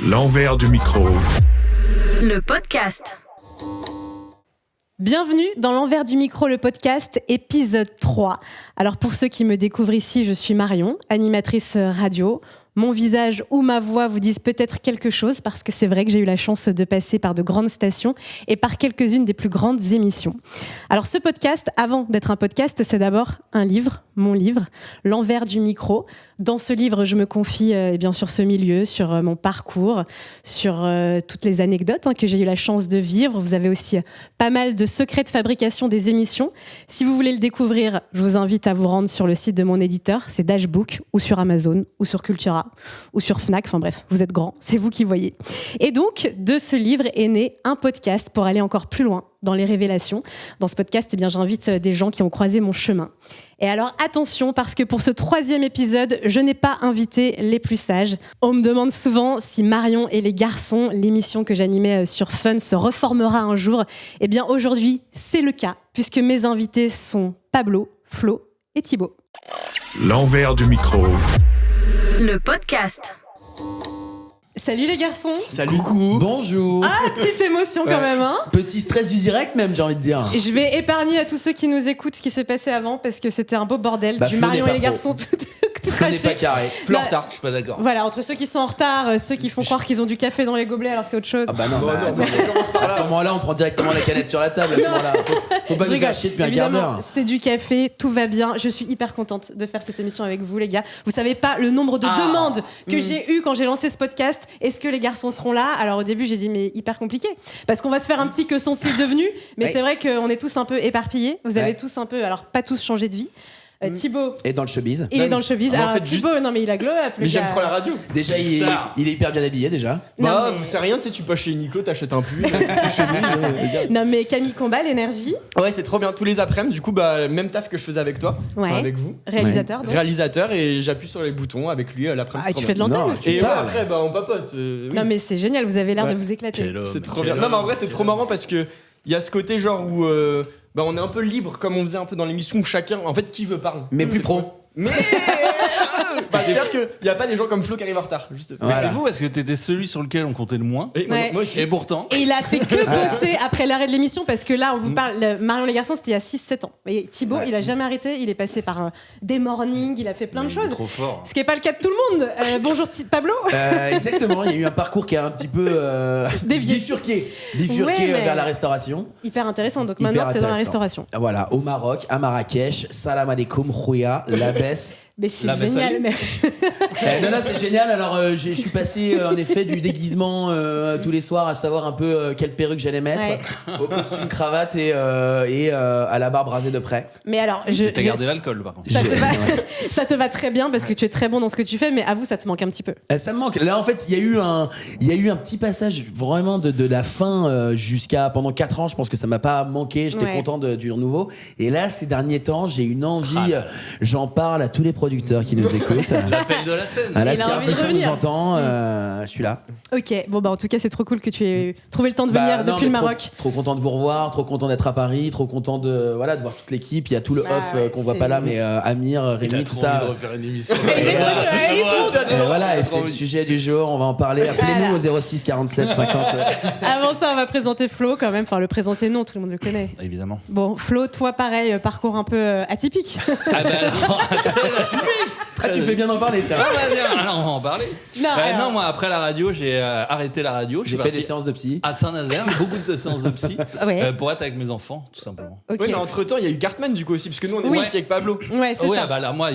L'envers du micro. Le podcast. Bienvenue dans l'envers du micro, le podcast, épisode 3. Alors pour ceux qui me découvrent ici, je suis Marion, animatrice radio. Mon visage ou ma voix vous disent peut-être quelque chose parce que c'est vrai que j'ai eu la chance de passer par de grandes stations et par quelques-unes des plus grandes émissions. Alors ce podcast, avant d'être un podcast, c'est d'abord un livre, mon livre, L'envers du micro. Dans ce livre, je me confie sur ce milieu, sur mon parcours, sur toutes les anecdotes que j'ai eu la chance de vivre. Vous avez aussi pas mal de secrets de fabrication des émissions. Si vous voulez le découvrir, je vous invite à vous rendre sur le site de mon éditeur, c'est Dashbook, ou sur Amazon, ou sur Cultura, ou sur Fnac, enfin bref, vous êtes grands, c'est vous qui voyez. Et donc, de ce livre est né un podcast pour aller encore plus loin dans les révélations. Dans ce podcast, j'invite des gens qui ont croisé mon chemin. Et alors, attention, parce que pour ce 3e épisode, je n'ai pas invité les plus sages. On me demande souvent si Marion et les garçons, l'émission que j'animais sur Fun, se reformera un jour. Eh bien, aujourd'hui, c'est le cas, puisque mes invités sont Pablo, Flo et Thibaut. L'envers du micro. Le podcast. Salut les garçons. Salut. Coucou. Bonjour. Ah, petite émotion quand même, hein. Petit stress du direct même, j'ai envie de dire. Et je vais épargner à tous ceux qui nous écoutent ce qui s'est passé avant parce que c'était un beau bordel. Bah, du Flo Marion n'est et les pas garçons tout Flo n'est craché. pas carré. Flo en Bah, retard, je suis pas d'accord. Voilà, entre ceux qui sont en retard, ceux qui font croire qu'ils ont du café dans les gobelets alors que c'est autre chose. Ah bah non, Bon, bah, non, attends, à ce moment-là, on prend directement la canette sur la table. À ce moment-là, faut pas Je nous rigole. faire chier depuis un quart Évidemment, d'heure. c'est du café, tout va bien. Je suis hyper contente de faire cette émission avec vous, les gars. Vous savez pas le nombre de demandes que j'ai eues quand j'ai lancé ce podcast. Est-ce que les garçons seront là ? Alors au début, j'ai dit mais hyper compliqué parce qu'on va se faire un petit que sont-ils devenus. Mais Ouais. c'est vrai qu'on est tous un peu éparpillés. Vous avez Ouais. tous un peu, alors pas tous changé de vie. Thibaut, Et dans le showbiz. il est dans le showbiz. Ah, mais en Alors fait, Thibaut, non mais il a glow up. le Mais j'aime gars. trop la radio. Déjà, il est hyper bien habillé déjà. Non, Bah, mais- c'est rien, tu sais, tu passes chez Uniqlo, t'achètes un pull, une chemise. Non mais Camille Combal, l'énergie, Ouais, c'est trop bien. Tous les après-midi, du coup, bah, même taf que je faisais avec toi, Ouais. enfin, avec vous. réalisateur. Donc. Réalisateur, et j'appuie sur les boutons avec lui l'après-midi. Ah, tu fais de l'antenne Non, aussi. tu Et ouais, parles. après, bah, on papote. Oui. Non mais c'est génial, vous avez l'air Ouais. de vous éclater. C'est trop bien. Non, mais en vrai, c'est trop marrant parce que il y a ce côté genre où bah, on est un peu libre, comme on faisait un peu dans l'émission où chacun, en fait, qui veut parle. Mais plus C'est pro. trop- Mais bah, c'est-à-dire qu'il n'y a pas des gens comme Flo qui arrivent en retard. Juste. Voilà. Mais c'est vous parce que t'étais celui sur lequel on comptait le moins. Et moi, Ouais. moi aussi. Et pourtant, Et il a fait que bosser après l'arrêt de l'émission parce que là, on vous parle, Marion les garçons, c'était il y a 6-7 ans. Et Thibaut, il a jamais arrêté, il est passé par des mornings, il a fait plein de il est choses. trop fort. Ce qui n'est pas le cas de tout le monde. Bonjour Pablo. Exactement, il y a eu un parcours qui a un petit peu Dévié. bifurqué Ouais, mais- vers la restauration. Hyper intéressant. Donc Hyper maintenant, tu es dans la intéressant. restauration. Voilà, au Maroc, à Marrakech, salam alaikum, khouya, la baisse. Mais c'est La vaisselle. génial. Mais... Non, c'est génial. Alors, je suis passé en effet du déguisement tous les soirs à savoir un peu quelle perruque j'allais mettre, Ouais. au costume cravate et à la barbe rasée de près. mais alors, T'as gardé l'alcool par contre. ça te, va... Ouais. ça te va très bien parce que tu es très bon dans ce que tu fais, mais avoue, ça te manque un petit peu. Ça me manque. Là, en fait, il y a eu un petit passage vraiment de la fin jusqu'à pendant 4 ans. Je pense que ça m'a pas manqué. J'étais Ouais. content du renouveau. Et là, ces derniers temps, j'ai une envie. J'en parle à tous les producteurs qui nous écoutent. L'appel de la scène. À la Il a envie de Sierra, revenir. nous entend. Je suis là. Ok, bon, bah en tout cas, c'est trop cool que tu aies trouvé le temps de venir Bah, non, depuis le mais Maroc. Trop content de vous revoir, trop content d'être à Paris, trop content de voir toute l'équipe. Il y a tout le Bah off ouais, qu'on voit c'est- pas là, mais Amir, Rémi, tout ça. refaire une émission. Et voilà, et c'est le sujet du jour, on va en parler. Appelez-nous au 06 47 50. Avant ça, on va présenter Flo quand même. Enfin, le présenter, non, tout le monde le connaît. Évidemment. Bon, Flo, toi, pareil, parcours un peu atypique. Ah bah alors, Ah, tu fais bien d'en parler, tiens. ah bah viens, alors on va en parler. Non, alors- Non, moi après la radio, j'ai arrêté la radio. Je J'ai suis fait parti des séances de psy. à Saint-Nazaire, beaucoup de séances de psy, Ouais. pour être avec mes enfants, tout simplement. Ok. Oui, mais entre temps, il y a eu Cartman du coup aussi, parce que nous on est Oui. partis avec Pablo. Ouais, c'est Ouais, ça. bah là, moi,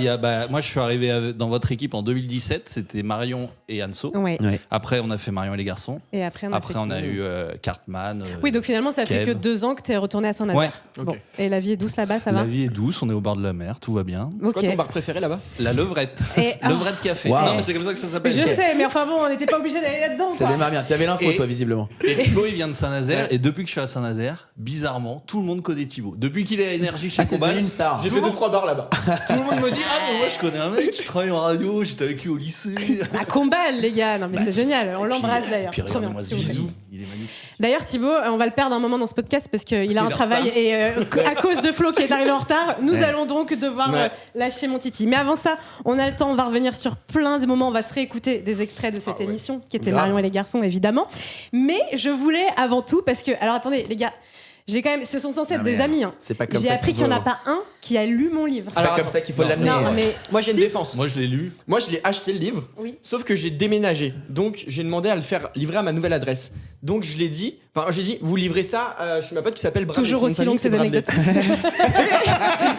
moi, je suis arrivé dans votre équipe en 2017. C'était Marion et Anso. Ouais. Ouais. Après, on a fait Marion et les garçons. Et après, Après, fait on a tout. eu Cartman. Oui, donc finalement, ça fait Kev. que 2 ans que tu es retourné à Saint-Nazaire. Ouais. Bon. Ok. Et la vie est douce là-bas, ça va La vie est douce, on est au bord de la mer, tout va bien. C'est quoi Ok. ton bar préféré là-bas? La levrette. Et- Levrette café. Wow. Non, mais c'est comme ça que ça s'appelle. Je sais, mais enfin bon, on n'était pas obligé d'aller là-dedans. Ça quoi. démarre bien. Tu avais l'info, Et- toi, visiblement. Et Thibaut, il vient de Saint-Nazaire. Et depuis que je suis à Saint-Nazaire, bizarrement, tout le monde connaît Thibaut. Depuis qu'il est à Énergie chez Ah, c'est Combal, devenu une star. J'ai Tout fait le 2-3 bars là-bas. tout le monde me dit ah mais moi je connais un mec qui travaille en radio, j'étais avec lui au lycée. À Combal, les gars. Non, mais c'est génial. On l'embrasse d'ailleurs. Puis C'est trop bien. regardez-moi ce s'il vous plaît. bisou, il est magnifique. D'ailleurs, Thibaut, on va le perdre un moment dans ce podcast parce qu'il a Il est un en travail retard. et à cause de Flo qui est arrivé en retard, nous Ouais. allons donc devoir Ouais. lâcher mon titi. Mais avant ça, On a le temps, on va revenir sur plein de moments, on va se réécouter des extraits de cette émission, qui était Grave. Marion et les garçons, évidemment. Mais je voulais avant tout, parce que, alors attendez, les gars, j'ai quand même, ce sont censés être Non, des mais, amis. Hein. c'est pas comme J'ai ça appris que qu'il n'y en ça a pas un qui a lu mon livre. C'est pas comme ça qu'il faut l'amener. Non, mais Moi j'ai une si. défense. Moi, je l'ai lu. Moi je l'ai acheté le livre, Oui. sauf que j'ai déménagé. Donc j'ai demandé à le faire livrer à ma nouvelle adresse. Donc je l'ai dit, j'ai dit, vous livrez ça chez ma pote qui s'appelle Bradley. Toujours Son aussi nom de long que famille, ces c'est Bradley. anecdotes.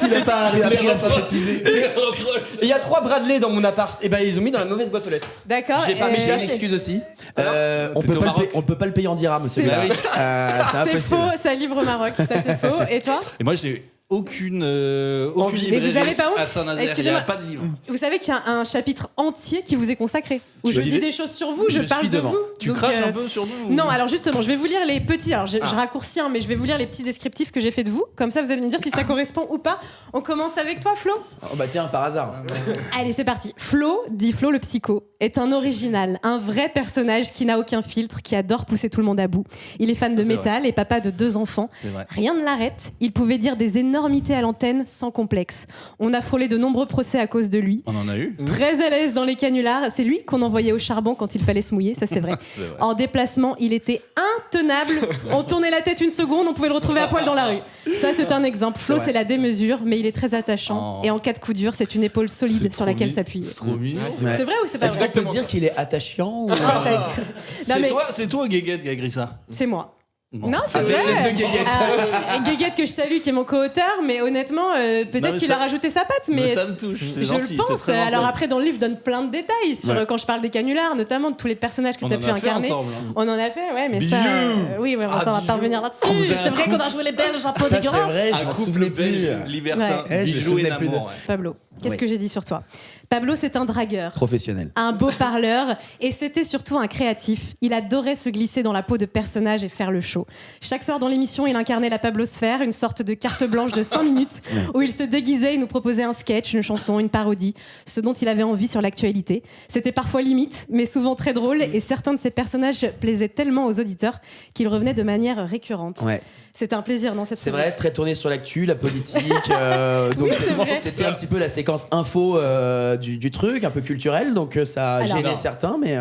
Il a pas appris à synthétiser. Et il y a 3 Bradley dans mon appart. Et bah ils ont mis dans la mauvaise boîte aux lettres. D'accord. J'ai pas- mais J'ai j'ai une acheté. excuse aussi. On T'étais peut au pas Maroc. on peut pas le payer en dirhams, C'est celui-là. vrai. C'est C'est impossible. faux, ça livre au Maroc, ça c'est faux. Et toi? Et moi, j'ai aucune Envie. Mais vous librairie avez pas honte à Saint-Nazaire. Il n'y Excusez-moi. a pas de livre. Vous savez qu'il y a un chapitre entier qui vous est consacré, où Tu je veux dis dire- des choses sur vous, je Je parle suis de devant. vous. Tu Donc, craches un peu sur nous ou- Non, alors justement, je vais vous lire les petits. Alors je raccourcis, hein, mais je vais vous lire les petits descriptifs que j'ai fait de vous. Comme ça, vous allez me dire si ça correspond ou pas. On commence avec toi, Flo. Oh bah tiens, par hasard. Allez, c'est parti. Flo, dit Flo le psycho, est un original, un vrai personnage qui n'a aucun filtre, qui adore pousser tout le monde à bout. Il est fan de C'est métal et papa de 2 enfants. C'est vrai. Rien ne l'arrête. Il pouvait dire des énormités à l'antenne sans complexe. On a frôlé de nombreux procès à cause de lui. On en a eu. Très à l'aise dans les canulars, c'est lui qu'on envoyait au charbon quand il fallait se mouiller, ça c'est vrai. C'est vrai. En déplacement, il était intenable. On tournait la tête une seconde, on pouvait le retrouver à poil dans la rue. Ça c'est un exemple. Flo, C'est vrai. c'est la démesure, mais il est très attachant. Oh. Et en cas de coup dur, c'est une épaule solide C'est sur trop laquelle mignon. s'appuyer. C'est trop mignon. Ouais. C'est vrai ou c'est pas Est-ce vrai qu'on peut dire qu'il est attachant ou... Non, mais C'est toi, Guéguette, qui a écrit ça. c'est moi. Non. Non, c'est Avec vrai. les deux Guéguettes. Guéguette que je salue, qui est mon co-auteur, mais honnêtement, Non, peut-être mais qu'il ça- a rajouté sa patte, mais ça me touche. C'est je gentil, le c'est pense. très gentil. Alors après, dans le livre, je donne plein de détails sur Ouais. quand je parle des canulars, notamment de tous les personnages que On tu as en pu a fait incarner. ensemble, hein. On en a fait, ouais, mais Bijou. ça, oui, ouais, ça, on va pas revenir là-dessus. On faisait C'est un vrai couple. qu'on a joué les Belges un peu Ça, c'est dégueulasses. vrai, je Un m'en couple souvenais plus. belge libertin, Ouais, je me Bijou et souvenais plus de- Namor. ouais. Pablo, qu'est-ce Oui. que j'ai dit sur toi? Pablo, c'est un dragueur. Professionnel. Un beau parleur, et c'était surtout un créatif. Il adorait se glisser dans la peau de personnages et faire le show. Chaque soir dans l'émission, il incarnait la Pablosphère, une sorte de carte blanche de 5 minutes, où il se déguisait et nous proposait un sketch, une chanson, une parodie, ce dont il avait envie sur l'actualité. C'était parfois limite, mais souvent très drôle, et certains de ces personnages plaisaient tellement aux auditeurs qu'ils revenaient de manière récurrente. Ouais. C'était un plaisir dans cette C'est série. vrai, très tourné sur l'actu, la politique. Donc Oui, c'est vrai. c'était un petit peu la séquence info du truc, un peu culturel. Donc ça a Alors- gêné Non. certains, mais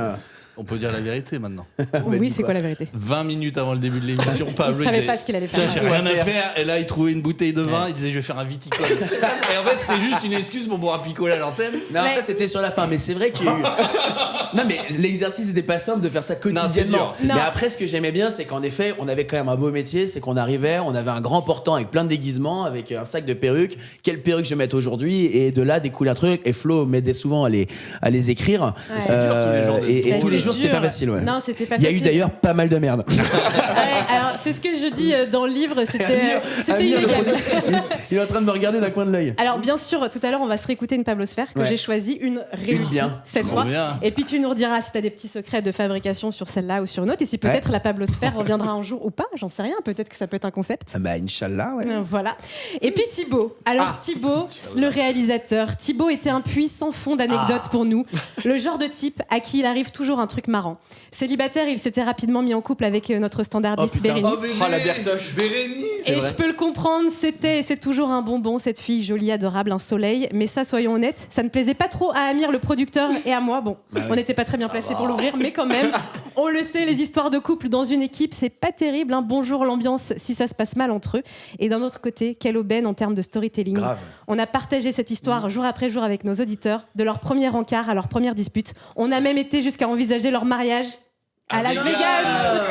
On peut dire la vérité maintenant. Oui, dis c'est quoi la vérité? 20 minutes avant le début de l'émission, Pablo Il savait disait, pas ce qu'il allait faire. putain, j'ai rien à faire. Et là, il trouvait une bouteille de vin. Il disait, je vais faire un viticole. Et en fait, c'était juste une excuse pour pouvoir picoler à l'antenne. non, Mais- ça c'était sur la fin. Mais c'est vrai qu'il y a eu. Non, mais l'exercice n'était pas simple de faire ça quotidiennement. c'est dur. Mais Non. après, ce que j'aimais bien, c'est qu'en effet, on avait quand même un beau métier. C'est qu'on arrivait, on avait un grand portant avec plein de déguisements, avec un sac de perruques. Quelle perruque je vais mettre aujourd'hui? Et de là découle un truc. Et Flo m'aidait souvent à les écrire. Ouais. C'est dur tous les jours d'être Et Bah, tous les c'est jours, c'était dur. pas facile. Ouais. Non, c'était pas Il y a eu facile. d'ailleurs pas mal de merde. Ouais, alors c'est ce que je dis dans le livre, c'était Amir, illégal. il est en train de me regarder d'un coin de l'œil. Alors bien sûr, tout à l'heure on va se réécouter une Pablosphère que Ouais. j'ai choisie, une réussie bien. cette Trop fois. bien. Et puis tu nous rediras si tu as des petits secrets de fabrication sur celle-là ou sur une autre, et si peut-être la Pablosphère reviendra un jour ou pas, j'en sais rien, peut-être que ça peut être un concept. Ah bah, Inch'Allah, ouais. Voilà. Et puis Thibaut. Alors Thibaut, le réalisateur. Thibaut était un puits sans fond d'anecdotes pour nous. Le genre de type à qui il arrive toujours un truc marrant. Célibataire, il s'était rapidement mis en couple avec notre standardiste Oh, putain. Bérénice. Oh, la Bertoche. Bérénice. Et je peux le comprendre, c'était et c'est toujours un bonbon, cette fille jolie, adorable, un soleil. Mais ça, soyons honnêtes, ça ne plaisait pas trop à Amir, le producteur, et à moi. Bon, on n'était pas très bien placés pour l'ouvrir, mais quand même, on le sait, les histoires de couple dans une équipe, c'est pas terrible. Hein. Bonjour l'ambiance si ça se passe mal entre eux. Et d'un autre côté, quelle aubaine en termes de storytelling. Grave. On a partagé cette histoire jour après jour avec nos auditeurs, de leur premier encart à leur première dispute. On a même été jusqu'à envisager leur mariage à Las Vegas.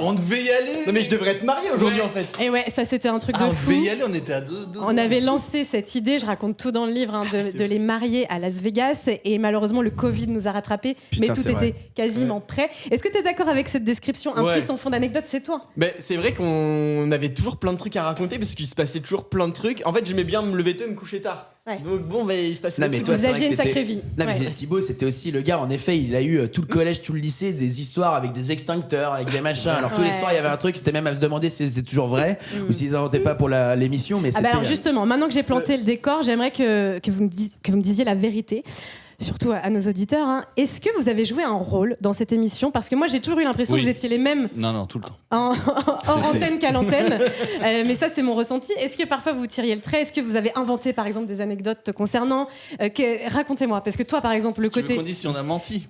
On devait y aller. Non mais je devrais être marié aujourd'hui en fait. Et ouais, ça c'était un truc Ah, de on fou. devait y aller, on était à deux. On avait lancé cette idée, je raconte tout dans le livre, hein, de les marier à Las Vegas, et malheureusement le Covid nous a rattrapés, Putain, mais tout c'est était vrai. quasiment prêt. Est-ce que tu es d'accord avec cette description? Un Ouais. puits sans fond d'anecdotes, c'est toi. Mais c'est vrai qu'on avait toujours plein de trucs à raconter parce qu'il se passait toujours plein de trucs. En fait, j'aimais bien me lever tôt et me coucher tard. Ouais. Donc bon, bah, il se passait Non, des mais trucs. toi, Vous c'est vrai aviez que une sacrée t'étais- vie. Non, mais Ouais. Thibaut, c'était aussi le gars, en effet, il a eu tout le collège, tout le lycée, des histoires avec des extincteurs, avec des machins. Alors tous les Ouais. soirs, il y avait un truc, c'était même à se demander si c'était toujours vrai ou s'ils inventaient pas pour l'émission. Mais Ah c'était. bah alors justement, maintenant que j'ai planté le décor, j'aimerais que vous me disiez la vérité. surtout à nos auditeurs, hein. Est-ce que vous avez joué un rôle dans cette émission? Parce que moi, j'ai toujours eu l'impression que vous étiez les mêmes Non, tout le temps. en antenne qu'à l'antenne. Mais ça, c'est mon ressenti. Est-ce que parfois vous tiriez le trait? Est-ce que vous avez inventé, par exemple, des anecdotes te concernant? Racontez-moi. Parce que toi, par exemple, le Tu côté... veux qu'on dise si on a menti?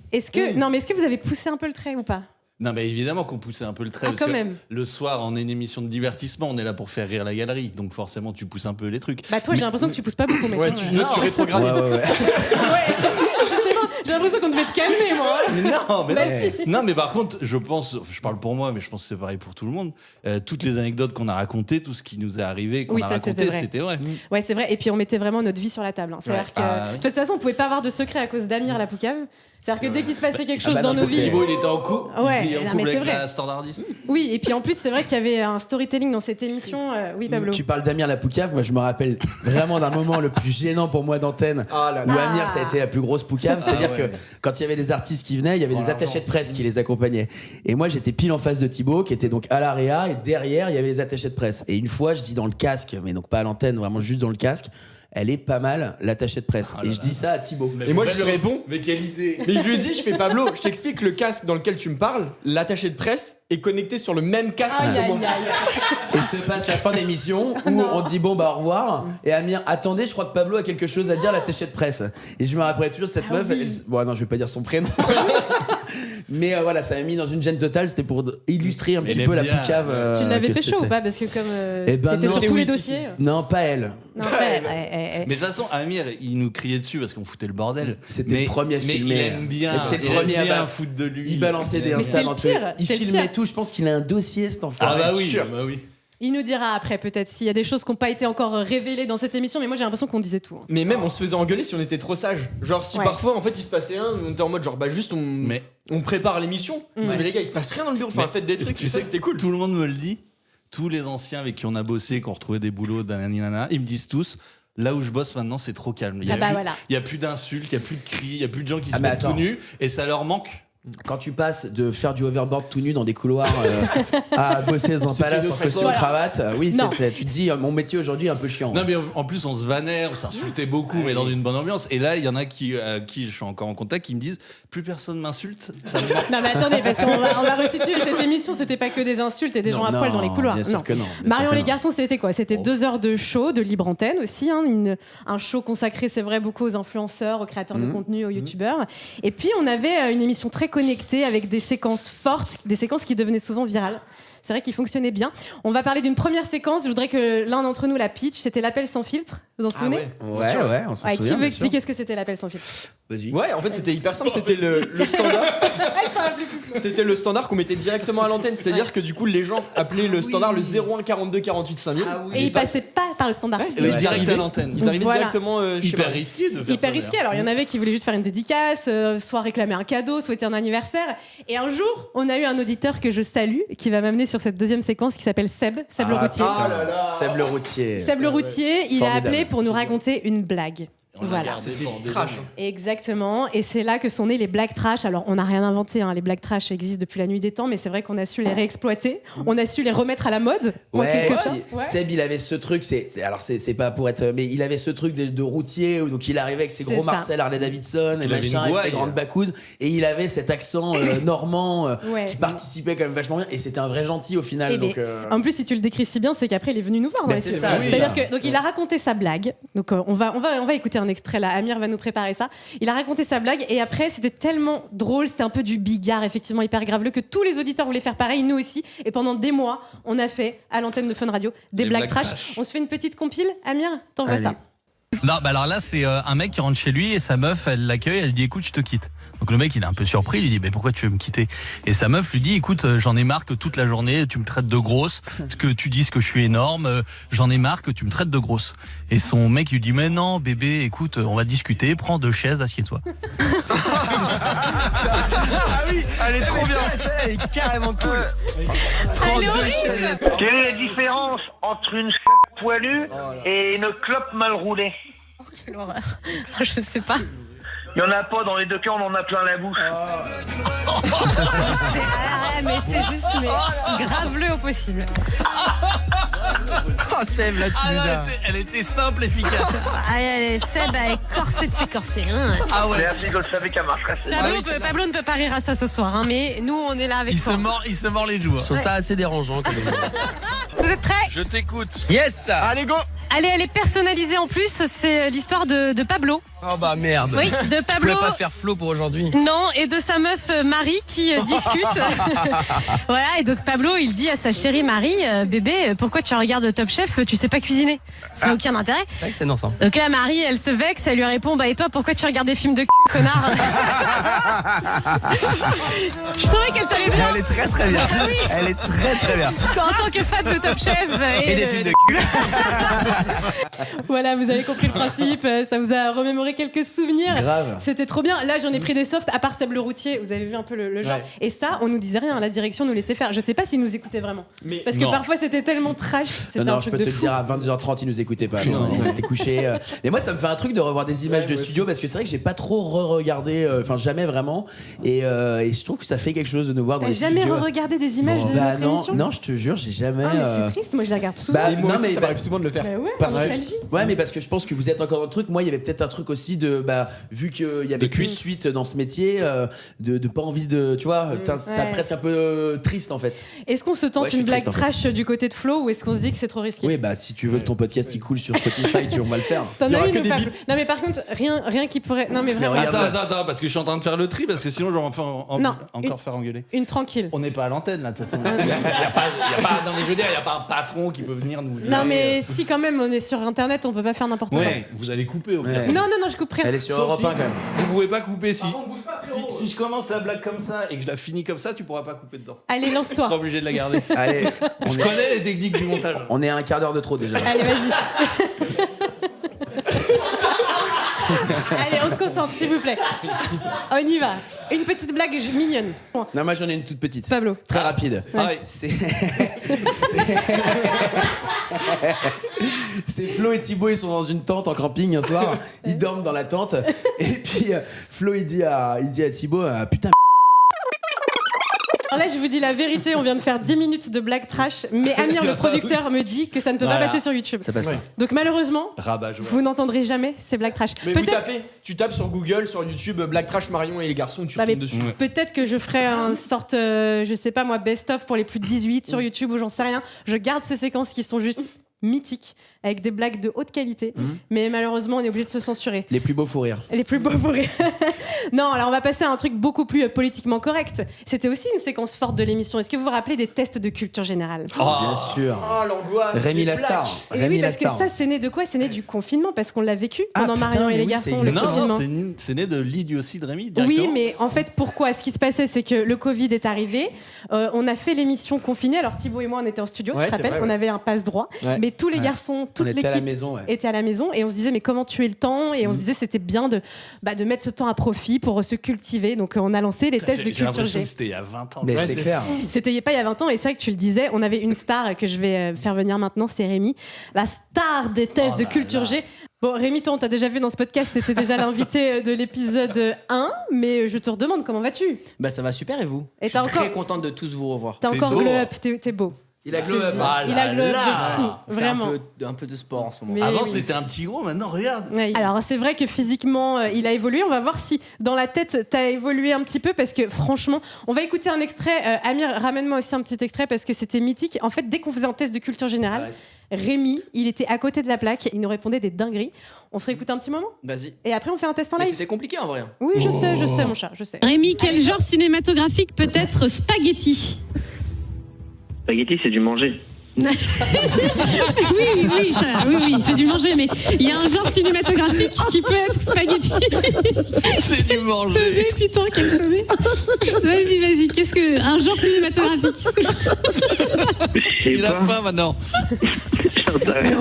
Non, mais est-ce que vous avez poussé un peu le trait ou pas? Non, mais évidemment qu'on poussait un peu le trait. Ah, parce quand que même. Le soir, on est une émission de divertissement, on est là pour faire rire la galerie. Donc forcément, tu pousses un peu les trucs. Bah toi, j'ai l'impression que tu pousses pas beaucoup, mec. Ouais, tu rétrogrades. Ouais, justement, j'ai l'impression qu'on devait te calmer, moi. Non, mais par contre, je parle pour moi, mais je pense que c'est pareil pour tout le monde. Toutes les anecdotes qu'on a racontées, tout ce qui nous est arrivé, qu'on a raconté, c'était vrai. Ouais, c'est vrai. Et puis on mettait vraiment notre vie sur la table. Hein. C'est-à-dire que, de toute façon, on pouvait pas avoir de secret à cause d'Amir la Poucave. C'est-à-dire que dès qu'il se passait quelque chose dans nos vies... Thibaut, il était en couple. Ouais, il était en couple mais avec c'est vrai. la standardiste. Oui, et puis en plus, c'est vrai qu'il y avait un storytelling dans cette émission. Oui, Pablo. Tu parles d'Amir la Poucave, moi je me rappelle vraiment d'un moment le plus gênant pour moi d'antenne où Amir ça a été la plus grosse Poucave, c'est-à-dire que quand il y avait des artistes qui venaient, il y avait des attachés de presse qui les accompagnaient. Et moi j'étais pile en face de Thibaut qui était donc à l'AREA et derrière il y avait les attachés de presse. Et une fois je dis dans le casque, mais donc pas à l'antenne, vraiment juste dans le casque, elle est pas mal l'attachée de presse. Et je dis ça à Thibaut. Et moi je lui réponds. Mais quelle idée! Mais je lui dis, je fais Pablo, je t'explique le casque dans lequel tu me parles, l'attaché de presse est connecté sur le même casque que moi. Et se passe la fin d'émission où on dit bon bah au revoir et Amir attendez je crois que Pablo a quelque chose à dire l'attaché de presse et je me rappelle toujours cette meuf bon non je vais pas dire son prénom mais voilà ça m'a mis dans une gêne totale, c'était pour illustrer un petit peu la Poucave. Tu l'avais pécho ou pas parce que comme t'étais non, sur tous les dossiers. Non pas elle. Non, Mais de toute façon, Amir, il nous criait dessus parce qu'on foutait le bordel. C'était le premier à filmer. Mais il aime bien. C'était le premier à foutre de lui. Il balançait des Insta dans tout. Il filmait tout. Je pense qu'il a un dossier cet enfant. Ah bah oui. Il nous dira après peut-être s'il y a des choses qui n'ont pas été encore révélées dans cette émission, mais moi j'ai l'impression qu'on disait tout. Hein. Mais même on se faisait engueuler si on était trop sage. Genre si parfois en fait il se passait rien, on était en mode genre bah juste on prépare l'émission. Mais les gars il se passe rien dans le bureau, enfin faites des trucs, tu sais c'était cool. Tout le monde me le dit. Tous les anciens avec qui on a bossé, qui ont retrouvé des boulots, ils me disent tous. Là où je bosse maintenant, c'est trop calme. Il y a plus d'insultes, il y a plus de cris, il y a plus de gens qui se mettent tout nus et ça leur manque. Quand tu passes de faire du overboard tout nu dans des couloirs à bosser dans un palace en costume cravate, tu te dis mon métier aujourd'hui est un peu chiant. Non mais en plus on se vannait, on s'insultait beaucoup, mais dans une bonne ambiance. Et là il y en a qui je suis encore en contact qui me disent plus personne m'insulte. Ça me manque. Non mais attendez parce qu'on va resituer cette émission, c'était pas que des insultes et des gens à poil dans les couloirs. Bien sûr que non. Marion les garçons c'était quoi? C'était 2 heures de show, de libre antenne aussi, hein, un show consacré c'est vrai beaucoup aux influenceurs, aux créateurs de contenu, aux youtubeurs. Et puis on avait une émission très connectée avec des séquences fortes, des séquences qui devenaient souvent virales. C'est vrai qu'il fonctionnait bien. On va parler d'une première séquence. Je voudrais que l'un d'entre nous la pitch. C'était l'appel sans filtre. Vous en souvenez? Ouais, on s'en souvient. Qui veut expliquer ce que c'était l'appel sans filtre? Ouais, en fait c'était hyper simple. C'était le standard. C'était le standard qu'on mettait directement à l'antenne. C'est-à-dire que du coup les gens appelaient le standard le 01 42 48 5000. Et ils passaient pas par le standard. Ils arrivaient à l'antenne. Ils arrivaient directement chez Hyper risqué de faire ça. Hyper risqué. Alors il y en avait qui voulaient juste faire une dédicace, soit réclamer un cadeau, souhaiter un anniversaire. Et un jour, on a eu un auditeur que je salue qui va m'amener sur cette deuxième séquence qui s'appelle Seb le routier. Seb le routier. Seb le routier, il a appelé pour nous raconter une blague. Voilà. Trash. Exactement. Et c'est là que sont nées les blagues trash. Alors, on n'a rien inventé. Hein. Les blagues trash existent depuis la nuit des temps, mais c'est vrai qu'on a su les réexploiter. On a su les remettre à la mode. En quelque sorte. Seb, il avait ce truc. Alors, c'est pas pour être, mais il avait ce truc de routier. Donc, il arrivait avec ses gros Marcel Harley Davidson et machin, avec ses grandes bacouses. Et il avait cet accent normand qui participait quand même vachement bien. Et c'était un vrai gentil au final. Donc, en plus, si tu le décris si bien, c'est qu'après, il est venu nous voir. C'est ça. C'est-à-dire que donc il a raconté sa blague. Donc, on va écouter un extrait là. Amir va nous préparer ça. Il a raconté sa blague et après c'était tellement drôle, c'était un peu du bigard effectivement hyper graveleux que tous les auditeurs voulaient faire pareil, nous aussi. Et pendant des mois, on a fait à l'antenne de Fun Radio des blagues trash. On se fait une petite compile. Amir, t'envoies ça. Non, bah alors là c'est un mec qui rentre chez lui et sa meuf elle l'accueille, elle lui dit écoute je te quitte. Donc le mec il est un peu surpris, il lui dit mais pourquoi tu veux me quitter? Et sa meuf lui dit écoute j'en ai marre que toute la journée tu me traites de grosse, que tu dises que je suis énorme, j'en ai marre que tu me traites de grosse. Et son mec lui dit mais non bébé écoute on va discuter, prends 2 chaises, assieds-toi. Ah oui, elle est trop bien, elle est carrément cool. Prends 2 chaises. Quelle est la différence entre une poilue et une clope mal roulée? Oh, quelle horreur. Je sais pas. Il n'y en a pas, dans les 2 cas, on en a plein la bouche. Mais c'est juste graveleux au possible. Oh Seb, là tu nous as. Elle était simple, efficace. Allez, Seb, corset de chez corset. Hein. Ah ouais. Merci, je savais qu'elle marcherait. Pablo ne peut pas rire à ça ce soir, hein, mais nous, on est là avec toi. Il se mord les joues. Je trouve ça assez dérangeant quand même. Vous êtes prêts? Je t'écoute. Yes. Allez, go. Allez, elle est personnalisée en plus, c'est l'histoire de Pablo. Oh bah merde. Oui, de Je Pablo. pouvais pas faire Flo pour aujourd'hui. Non, et de sa meuf Marie qui discute. Voilà, et donc Pablo, il dit à sa chérie Marie, bébé, pourquoi tu regardes Top Chef, tu sais pas cuisiner? Ça n'a aucun intérêt. C'est vrai que c'est non ça. Donc là, Marie, elle se vexe, elle lui répond, bah et toi, pourquoi tu regardes des films de connard? Je trouvais qu'elle t'allait bien. Elle est très très bien. Ah oui. Elle est très très bien. En tant que fan de Top Chef Et des films de cul. Voilà, vous avez compris le principe, ça vous a remémoré quelques souvenirs. Grave. C'était trop bien. Là, j'en ai pris des softs, à part Seb le routier, vous avez vu un peu le genre. Ouais. Et ça, on nous disait rien, la direction nous laissait faire. Je sais pas s'ils nous écoutaient vraiment. Mais Parce que non. parfois, c'était tellement trash. C'était Non, un je truc peux de te le fou. dire, à 22h30, ils nous écoutaient pas. Non, ils étaient couchés. Et moi, ça me fait un truc de revoir des images de studio parce que c'est vrai que j'ai pas trop re-regardé, enfin jamais vraiment. Et je trouve que ça fait quelque chose de nous voir dans T'as les jamais studios. re-regardé des images de Bah notre non, émission? non, je te jure, j'ai jamais. Ah, mais c'est triste, moi je la regarde souvent. Bah, Et moi non, aussi, mais ça m'arrive souvent de le faire. Bah ouais, Parce en que nostalgie. ouais, mais parce que je pense que vous êtes encore dans le truc. Moi, il y avait peut-être un truc aussi de vu qu'il y avait plus de suite dans ce métier, de pas envie de, tu vois, ça Ouais. presque un peu triste en fait. Est-ce qu'on se tente Ouais, je suis une blague triste, en fait. trash du côté de Flo ou est-ce qu'on se dit que c'est trop risqué? Oui, bah si tu veux que ton podcast il coule sur Spotify, on va le faire. T'en Il y as aura une que ou des pas? bips. Non mais par contre, rien qui pourrait... Non mais vraiment, regarde. Attends, parce que je suis en train de faire le tri, parce que sinon je vais Non, encore faire engueuler. une tranquille. On n'est pas à l'antenne là, de toute façon. Il y a pas, non mais je veux dire, il n'y a pas un patron qui peut venir nous dire. Non mais si quand même on est sur internet, on peut pas faire n'importe quoi. Ouais, vous allez couper au pire. Ouais. Non, je coupe rien. Elle est sur Sauf Europe si 1 quand même. vous pouvez pas couper si je commence la blague comme ça et que je la finis comme ça, tu pourras pas couper dedans. Allez, Tu seras lance-toi. obligé de la garder. Allez, Je connais les techniques du montage. on est à un quart d'heure de trop déjà. Allez, vas-y. Allez, on se concentre, s'il vous plaît. On y va. Une petite blague mignonne. Non, moi j'en ai une toute petite. Pablo. Très rapide. Ouais. C'est Flo et Thibaut, ils sont dans une tente en camping un soir. Ils dorment dans la tente. Et puis Flo il dit à Thibaut, putain. Alors là, je vous dis la vérité, on vient de faire 10 minutes de blague trash, mais Amir, le producteur, me dit que ça ne peut pas Voilà. passer sur YouTube. Ça passe pas. Donc malheureusement, Rabat-joie. vous n'entendrez jamais ces blagues trash. Mais vous tapez, tu tapes sur Google, sur YouTube, Black Trash Marion et les garçons, tu Non, mais retombes dessus. peut-être que je ferai un sorte, je sais pas moi, best-of pour les plus de 18 sur YouTube ou j'en sais rien. Je garde ces séquences qui sont juste mythiques, avec des blagues de haute qualité, mais malheureusement, on est obligé de se censurer. Les plus beaux fous rires. Les plus beaux pour rire. Non, alors on va passer à un truc beaucoup plus politiquement correct. C'était aussi une séquence forte de l'émission. Est-ce que vous vous rappelez des tests de culture générale? Bien sûr. Oh l'angoisse. Rémi c'est Lastar. black. Et Rémi oui, parce que Lastar. ça, c'est né de quoi? C'est né du confinement, parce qu'on l'a vécu pendant putain, Marion et mais les oui, garçons, c'est le exactement. confinement. C'est né de l'idiotie de Rémi Oui, directement. mais en fait, pourquoi? Ce qui se passait, c'est que le Covid est arrivé. On a fait l'émission confinée. Alors Thibaut et moi, on était en studio. Ouais, je te c'est rappelle vrai, qu'on avait un passe-droit. Ouais. Mais tous les garçons, toute On était à la l'équipe maison, ouais. était à la maison. Et on se disait, mais comment tuer le temps? Et on se disait, c'était bien de mettre ce temps à profit pour se cultiver. Donc on a lancé les tests de J'ai culture l'impression G. que c'était il y a 20 ans. Mais Ouais, c'est c'est clair. C'était pas il y a 20 ans, et c'est vrai que tu le disais, on avait une star que je vais faire venir maintenant, c'est Rémi, la star des tests de culture G. Bon, Rémi, toi, on t'a déjà vu dans ce podcast, t'étais déjà l'invité de l'épisode 1, mais je te redemande, comment vas-tu? Bah ça va super et vous? Et Je t'as suis très encore- contente de tous vous revoir. T'as T'es encore beau. glow up, t'es beau. Il a glow up. Il a glow up de fou, On fait vraiment. un peu de sport en ce moment. Mais Avant, oui. c'était un petit gros, maintenant, regarde. Ouais. Alors c'est vrai que physiquement il a évolué, on va voir si dans la tête t'as évolué un petit peu parce que franchement, on va écouter un extrait, Amir ramène-moi aussi un petit extrait parce que c'était mythique. En fait, dès qu'on faisait un test de culture générale, Rémi, il était à côté de la plaque, il nous répondait des dingueries. On se réécoute un petit moment Vas-y. et après on fait un test en Mais live. c'était compliqué en vrai. Oui, je sais mon chat, je sais. Rémi, quel genre cinématographique peut être spaghetti? Spaghetti, c'est du manger. Oui, chat, oui, c'est du manger, mais il y a un genre cinématographique qui peut être spaghetti. C'est du manger. Putain, quel tombé. Vas-y, qu'est-ce que. Un genre cinématographique. Je sais Il a pas. faim maintenant. J'en sais rien.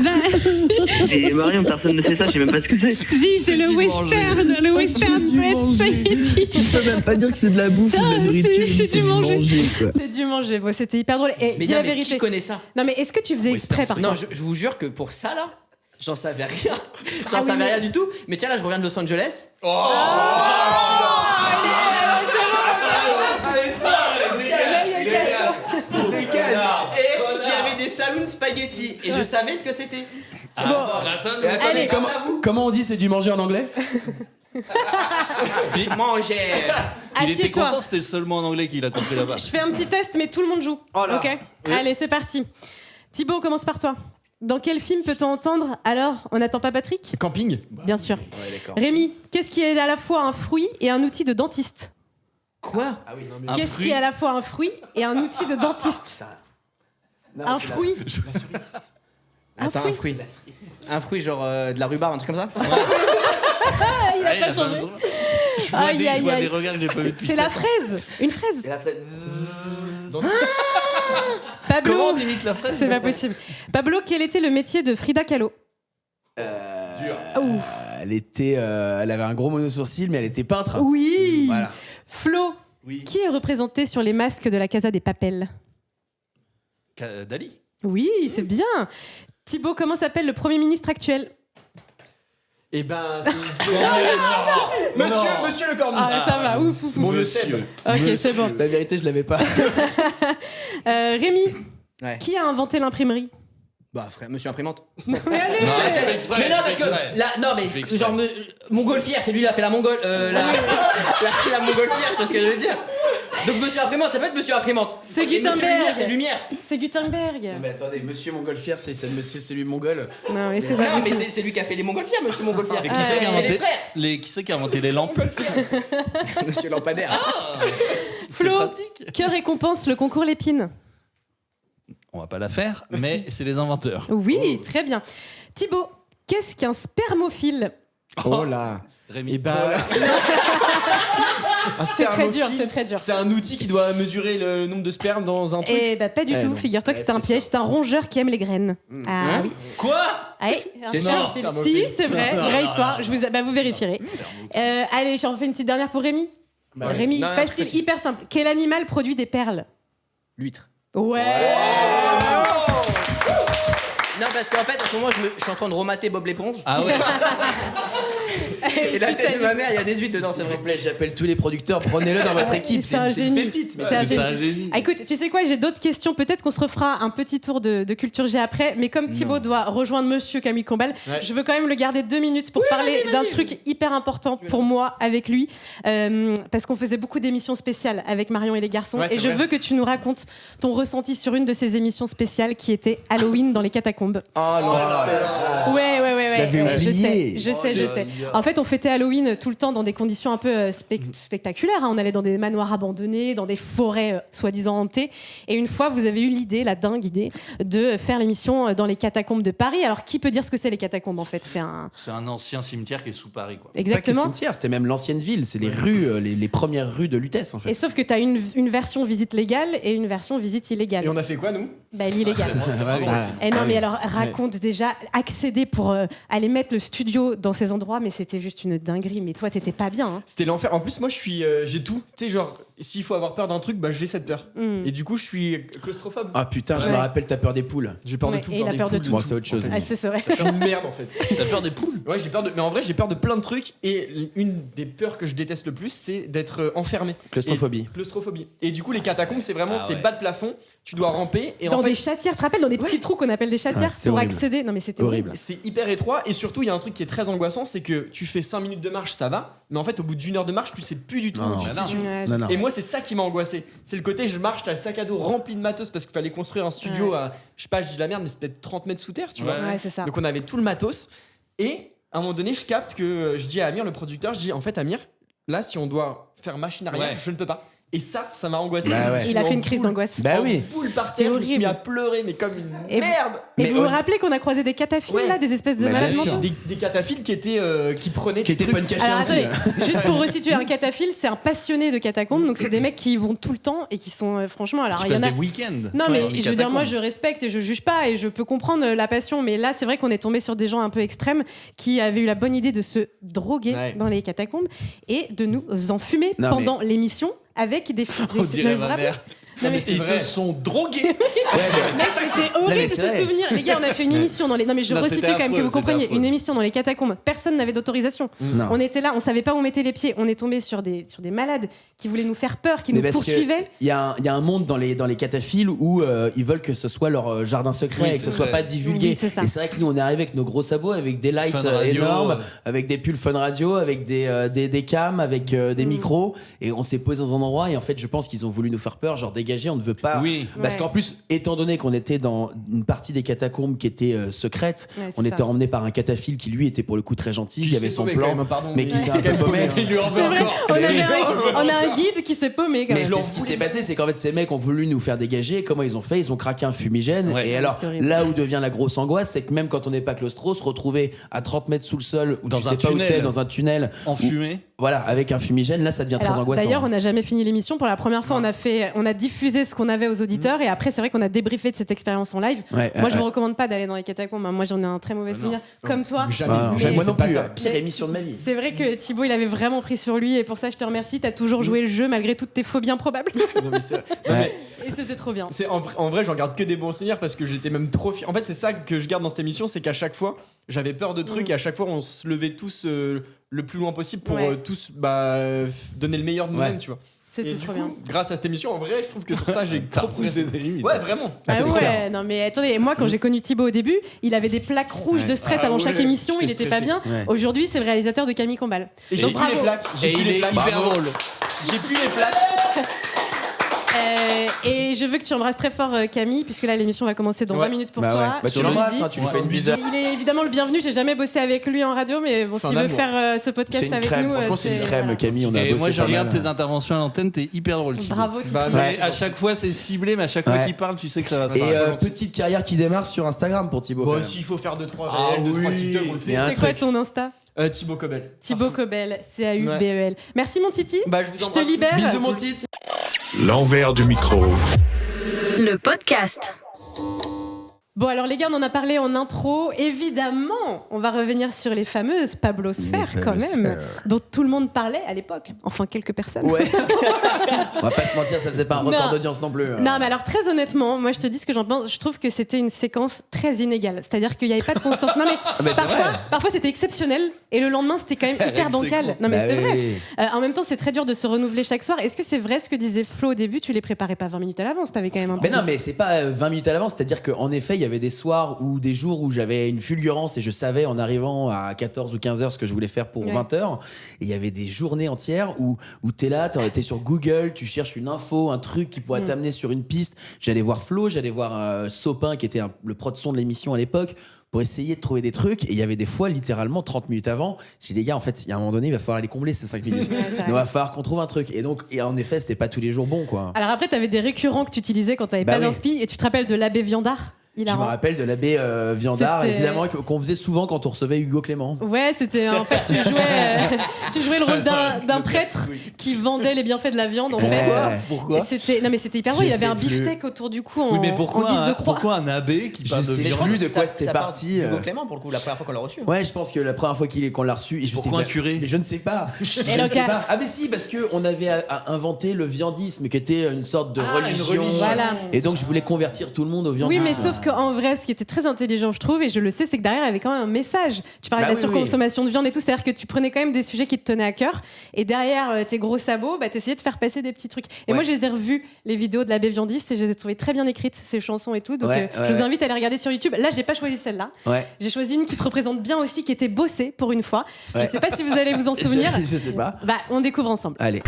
Et Marion, personne ne sait ça, je sais même pas ce que c'est. Si, c'est le du western. Le western peut être spaghetti. Tu peux même pas dire que c'est de la bouffe ou de la nourriture. c'est du manger. quoi. C'est du manger, bon, c'était hyper drôle. Et Mais dis non, la mais vérité. qui connaît ça? Non mais est-ce que tu faisais exprès parfois? Non, je vous jure que pour ça là, j'en savais rien. J'en Ah oui, savais mais- rien du tout. Mais tiens là, je reviens de Los Angeles. Allez, ça, Et il y avait des salauds Brown spaghetti. Et je savais ce que c'était. Attendez, comment on dit c'est du manger en anglais? Manger. Il était content, c'était le seul mot en anglais qu'il a compris là-bas. Je fais un petit test, mais tout le monde joue. Ok. Oui. Allez, c'est parti. Thibaut, on commence par toi. Dans quel film peut-on entendre Alors, on n'attend pas Patrick? Camping. Bien sûr. Ouais, d'accord. Rémi, qu'est-ce qui est à la fois un fruit et un outil de dentiste? Quoi? Qu'est-ce qui est à la fois un fruit et un outil de dentiste? Un fruit. Attends, un fruit. Un fruit genre de la rhubarbe, un truc comme ça? Il a pas changé. Je vois des regards que j'ai pas vu depuis. C'est la fraise. Une fraise. C'est la fraise. Pablo. Comment on imite la fraise? C'est pas possible. Pablo, quel était le métier de Frida Kahlo? Elle avait un gros mono-sourcil, mais elle était peintre. Oui. Voilà. Flo, qui est représenté sur les masques de la Casa des Papel? Dali. Oui, c'est bien. Thibaut, comment s'appelle le Premier ministre actuel? Eh ben, c'est... Monsieur le Cornu. Ah, ça va, ouf. Mon monsieur. Ok, c'est bon. La vérité, je l'avais pas. Rémi, qui a inventé l'imprimerie? Bah, frère, monsieur imprimante. Mais allez. Mais non, parce que là, non, mais genre montgolfière, c'est lui qui a fait la mongole, la montgolfière, tu vois ce que je veux dire? Donc monsieur imprimante, ça peut être monsieur imprimante. C'est Et Gutenberg. monsieur lumière, c'est lumière. C'est Gutenberg. Mais attendez, monsieur Montgolfière, c'est lui mongol. Non, mais c'est Non, pas mais possible. c'est lui qui a fait les montgolfières, monsieur montgolfière. Et qui c'est qui a C'est les inventé frères. qui c'est qui a inventé les lampes? Monsieur lampadaire. Flo, que récompense le concours Lépine? On va pas la faire, mais c'est les inventeurs. Oui, très bien. Thibaut, qu'est-ce qu'un spermophile? Oh là. Rémi. Et ben, c'est très dur, c'est très dur. C'est un outil qui doit mesurer le nombre de sperme dans un truc. Eh bah pas du tout, figure-toi que c'était un piège, c'est un rongeur qui aime les graines. Ah oui. Quoi? T'es sûr? Si, c'est vrai, vraie histoire, vous vérifierez. Allez, j'en fais une petite dernière pour Rémi. Rémi, facile, hyper simple. Quel animal produit des perles? L'huître. Ouais. Non, parce qu'en fait, en ce moment, je suis en train de remater Bob l'éponge. Ah ouais. Et la tête de ma mère, il y a des huîtres dedans, S'il vous plaît, j'appelle tous les producteurs, prenez-le dans votre équipe. C'est un génie. Une pépite. C'est un génie. Ah, écoute, tu sais quoi, j'ai d'autres questions. Peut-être qu'on se refera un petit tour de culture G après. Mais comme Thibaut doit rejoindre Monsieur Camille Combal, je veux quand même le garder 2 minutes pour parler d'un truc hyper important pour moi avec lui. Parce qu'on faisait beaucoup d'émissions spéciales avec Marion et les garçons. Et je veux que tu nous racontes ton ressenti sur une de ces émissions spéciales qui était Halloween dans les catacombes. Oh là. Ouais. Je sais. En fait, on fêtait Halloween tout le temps dans des conditions un peu spectaculaires. On allait dans des manoirs abandonnés, dans des forêts soi-disant hantées. Et une fois, vous avez eu l'idée, la dingue idée, de faire l'émission dans les catacombes de Paris. Alors, qui peut dire ce que c'est les catacombes en fait? C'est un ancien cimetière qui est sous Paris, quoi. Exactement. Pas que cimetière, c'était même l'ancienne ville. C'est les rues, les premières rues de Lutèce, en fait. Et sauf que tu as une version visite légale et une version visite illégale. Et on a fait quoi, nous? L'illégale. Et non, mais alors raconte déjà, accéder pour aller mettre le studio dans ces endroits, mais c'était juste une dinguerie. Mais toi, t'étais pas bien. Hein. C'était l'enfer. En plus, moi, j'ai tout. Tu sais, genre, s'il faut avoir peur d'un truc, j'ai cette peur. Et du coup, je suis claustrophobe. Ah putain, je me rappelle, t'as peur des poules. J'ai peur de tout. Et la peur de tout. Moi, c'est autre chose. Ah, c'est vrai. Je suis une merde, en fait. T'as peur des poules? Ouais, j'ai peur de. Mais en vrai, j'ai peur de plein de trucs. Et une des peurs que je déteste le plus, c'est d'être enfermé. Claustrophobie. Et du coup, les catacombes, c'est vraiment t'es bas de plafond, tu dois ramper. Et dans des chatières, tu te rappelles, dans des petits trous qu'on appelle des chatières pour accéder. Non, mais c'était horrible. C'est hyper étroit. Et surtout, il y a un truc qui est très angoissant, c'est que tu fais 5 minutes de marche, ça va. Mais en fait, au bout d'1 heure de marche, tu sais plus du tout où tu te situes. Et moi, c'est ça qui m'a angoissé. C'est le côté, je marche, t'as le sac à dos rempli de matos parce qu'il fallait construire un studio à, je sais pas, je dis de la merde, mais c'était peut-être 30 mètres sous terre, tu vois. Ouais, c'est ça. Donc on avait tout le matos. Et à un moment donné, je capte que je dis à Amir, le producteur, je dis en fait, Amir, là, si on doit faire machine arrière, je ne peux pas. Et ça m'a angoissé. Il a fait une crise d'angoisse. Bah oui. Boule par terre, je me suis mis à pleurer, mais comme une merde. Et vous vous rappelez qu'on a croisé des cataphiles là, des espèces de malades mentaux. Des cataphiles qui étaient qui prenaient qui étaient pas une cachette aussi. Juste pour resituer, un cataphile, c'est un passionné de catacombes, donc c'est des mecs qui y vont tout le temps et qui sont franchement. Alors il y en a des week-ends. Non mais je veux dire, moi je respecte et je juge pas et je peux comprendre la passion, mais là c'est vrai qu'on est tombé sur des gens un peu extrêmes qui avaient eu la bonne idée de se droguer dans les catacombes et de nous enfumer pendant l'émission. Avec des On dirait ma mère. mais ils se sont drogués. Mec, c'était horrible ce souvenir. Les gars, on a fait une émission dans les. Non, mais je resitue quand même que vous compreniez. Une émission dans les catacombes. Personne n'avait d'autorisation. On était là, on savait pas où on mettait les pieds. On est tombé sur des malades qui voulaient nous faire peur, qui nous poursuivaient. Il y a un monde dans les cataphiles où ils veulent que ce soit leur jardin secret et que ce soit pas divulgué. Oui, c'est ça. Et c'est vrai que nous, on est arrivé avec nos gros sabots, avec des lights énormes, avec des pulls Fun Radio, avec des cams, avec des micros. Et on s'est posé dans un endroit. Et en fait, je pense qu'ils ont voulu nous faire peur, genre dégager, on ne veut pas. Oui. Parce qu'en plus, étant donné qu'on était dans une partie des catacombes qui était secrète, on était emmené par un cataphile qui lui était pour le coup très gentil, qui avait son plan, mais qui s'est un peu paumé. C'est vrai, on a un guide qui s'est paumé. Mais ce qui s'est passé, c'est qu'en fait, ces mecs ont voulu nous faire dégager. Comment ils ont fait? Ils ont craqué un fumigène. Et alors, là où devient la grosse angoisse, c'est que même quand on n'est pas claustro, se retrouver à 30 mètres sous le sol, où tu sais pas où t'es, dans un tunnel, enfumé. Voilà, avec un fumigène, là ça devient très angoissant. D'ailleurs, on n'a jamais fini l'émission. Pour la première fois, on a diffusé ce qu'on avait aux auditeurs et après, c'est vrai qu'on a débriefé de cette expérience en live. Moi, je vous recommande pas d'aller dans les catacombes. Moi, j'en ai un très mauvais souvenir, comme toi. Jamais. Moi non plus. C'est la pire émission de ma vie. C'est vrai que Thibaut, il avait vraiment pris sur lui et pour ça, je te remercie. T'as toujours joué le jeu malgré toutes tes phobies improbables. Et c'était trop bien. En vrai, j'en garde que des bons souvenirs parce que j'étais même trop fier. En fait, c'est ça que je garde dans cette émission, c'est qu'à chaque fois, j'avais peur de trucs et à chaque fois, on se levait tous le plus loin possible pour tous donner le meilleur de nous-mêmes, tu vois. C'était trop bien. Grâce à cette émission, en vrai, je trouve que sur ça, j'ai trop poussé des limites. Ouais, vraiment. Non mais attendez, moi quand j'ai connu Thibaut au début, il avait des plaques rouges de stress avant chaque émission, il était pas bien. Aujourd'hui, c'est le réalisateur de Camille Combal. Et j'ai plus les plaques. Et il est hyper drôle. J'ai plus les plaques. Et je veux que tu embrasses très fort Camille, puisque là l'émission va commencer dans 20 minutes pour toi. Tu l'embrasses, tu lui fais une bise. Il est évidemment le bienvenu, j'ai jamais bossé avec lui en radio, mais bon, s'il veut faire ce podcast avec nous. Franchement, c'est une crème, Camille. On a et bossé moi, je regarde tes interventions à l'antenne, t'es hyper drôle. Bravo, Thibaut. À chaque fois, c'est ciblé, mais à chaque fois qu'il parle, tu sais que ça va se faire. Et petite carrière qui démarre sur Instagram pour Thibaut. Bon, s'il faut faire 2-3 réels, 2-3 TikTok, on le fait. C'est quoi ton Insta? Thibaut Cobel. Thibaut Cobel, CAUBEL. Merci mon Titi. Je te libère. Bisous mon Titi. L'envers du micro. Le podcast. Bon, alors les gars, on en a parlé en intro. Évidemment, on va revenir sur les fameuses Pablosphères, quand même, dont tout le monde parlait à l'époque. Enfin, quelques personnes. Ouais. On va pas se mentir, ça faisait pas un record d'audience non plus. Non, mais alors très honnêtement, moi je te dis ce que j'en pense. Je trouve que c'était une séquence très inégale. C'est-à-dire qu'il n'y avait pas de constance. Non, mais parfois c'était exceptionnel et le lendemain c'était quand même hyper bancal. Non, mais c'est vrai. En même temps, c'est très dur de se renouveler chaque soir. Est-ce que c'est vrai ce que disait Flo au début? Tu les préparais pas 20 minutes à l'avance? T'avais quand même un peu. Mais non, mais c'est pas 20 minutes à l'avance. C'est-à-dire qu'en effet, il y avait des soirs ou des jours où j'avais une fulgurance et je savais en arrivant à 14 ou 15 heures ce que je voulais faire pour 20 heures. Et il y avait des journées entières où t'es là, t'es sur Google, tu cherches une info, un truc qui pourrait t'amener sur une piste. J'allais voir Flo, j'allais voir Sopin qui était le prod son de l'émission à l'époque, pour essayer de trouver des trucs. Et il y avait des fois, littéralement, 30 minutes avant, j'ai dit les gars, en fait, il y a un moment donné, il va falloir les combler ces 5 minutes. Donc, il va falloir qu'on trouve un truc. Et en effet, c'était pas tous les jours bon, quoi. Alors après, t'avais des récurrents que tu utilisais quand t'avais pas d'inspi. Et tu te rappelles de l'abbé Viandard? Je me rappelle de l'abbé Viandard, évidemment, qu'on faisait souvent quand on recevait Hugo Clément. Ouais, c'était en fait, tu jouais le rôle d'un prêtre qui vendait les bienfaits de la viande, en fait. Pourquoi? Non, mais c'était hyper drôle. Il y avait un beefsteak autour du cou en guise de croix. Pourquoi un abbé qui parle de viande? Je sais plus de quoi c'était parti. Hugo Clément, pour le coup, la première fois qu'on l'a reçu. Ouais, je pense que la première fois qu'on l'a reçu. Pourquoi un curé? Mais je ne sais pas. Ah, mais si, parce qu'on avait inventé le viandisme, qui était une sorte de religion. Voilà. Et donc, je voulais convertir tout le monde au viandisme. Oui, mais sauf qu'en vrai, ce qui était très intelligent, je trouve, et je le sais, c'est que derrière il y avait quand même un message. Tu parlais de la surconsommation de viande et tout, c'est-à-dire que tu prenais quand même des sujets qui te tenaient à cœur, et derrière tes gros sabots, t'essayais de faire passer des petits trucs. Et moi, je les ai revus, les vidéos de l'abbé viandiste, et je les ai trouvées très bien écrites, ces chansons et tout. Donc, je vous invite à les regarder sur YouTube. Là, j'ai pas choisi celle-là. J'ai choisi une qui te représente bien aussi, qui était bossée pour une fois. Je sais pas si vous allez vous en souvenir. Je sais pas. On découvre ensemble. Allez.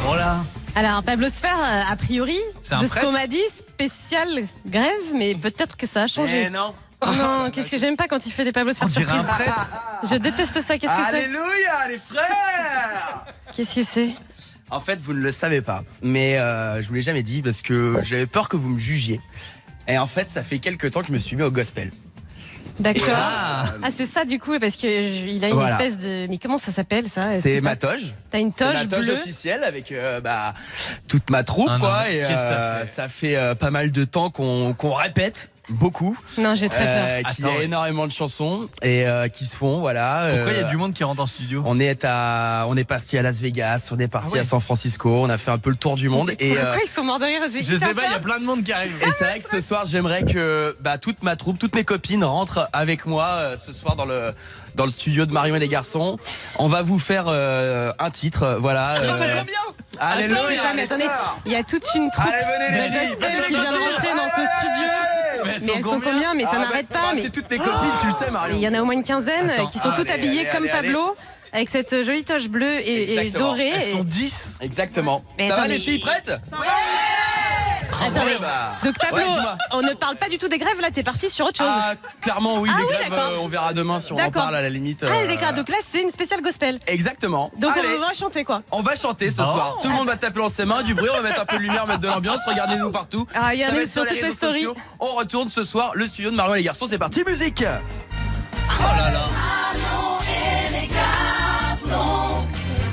Voilà. Alors, Pablosphère, a priori, de ce qu'on m'a dit, spécial grève, mais peut-être que ça a changé. Mais non. Non, qu'est-ce que j'aime pas quand il fait des Pablosphères surprises. Je déteste ça, qu'est-ce que c'est? Alléluia, les frères. Qu'est-ce que c'est? En fait, vous ne le savez pas, mais je vous l'ai jamais dit parce que j'avais peur que vous me jugiez. Et en fait, ça fait quelques temps que je me suis mis au gospel. D'accord. C'est ça du coup, parce que il a une espèce de. Mais comment ça s'appelle ça? C'est ma toge. T'as une toge bleue. C'est ma toge officielle avec toute ma troupe, quoi. Et ça fait pas mal de temps qu'on répète. beaucoup. Non, j'ai très peur. Qu'il y a énormément de chansons et qui se font, voilà. Pourquoi il y a du monde qui rentre en studio? On est parti à Las Vegas, on est parti à San Francisco, on a fait un peu le tour du monde. Et pourquoi ils sont morts de rire? Je sais pas, il y a plein de monde qui arrive. Et c'est vrai que ce soir, j'aimerais que toute ma troupe, toutes mes copines rentrent avec moi ce soir dans le studio de Marion et les garçons. On va vous faire un titre, voilà. Ils sont combien? Attendez, il y a toute une troupe de gospel qui vient de rentrer dans ce studio. Mais elles sont combien? Mais ça n'arrête pas. C'est toutes mes copines, tu le sais, Marion. Il y en a au moins une quinzaine qui sont toutes habillées comme Pablo. Avec cette jolie toche bleue et dorée. Elles sont 10. Exactement. Ça va les filles, prêtes? Attendez, donc Pablo, on ne parle pas du tout des grèves, là t'es parti sur autre chose. Clairement oui, les grèves, on verra demain si on en parle à la limite. D'accord, donc là c'est une spéciale gospel. Exactement. Donc on va chanter quoi? On va chanter ce soir, tout le monde va taper dans ses mains, du bruit, on va mettre un peu de lumière, mettre de l'ambiance, regardez-nous partout. Il y a un sur les réseaux sociaux. On retourne ce soir, le studio de Marion et les garçons, c'est parti, musique. Oh là là. Marion et les garçons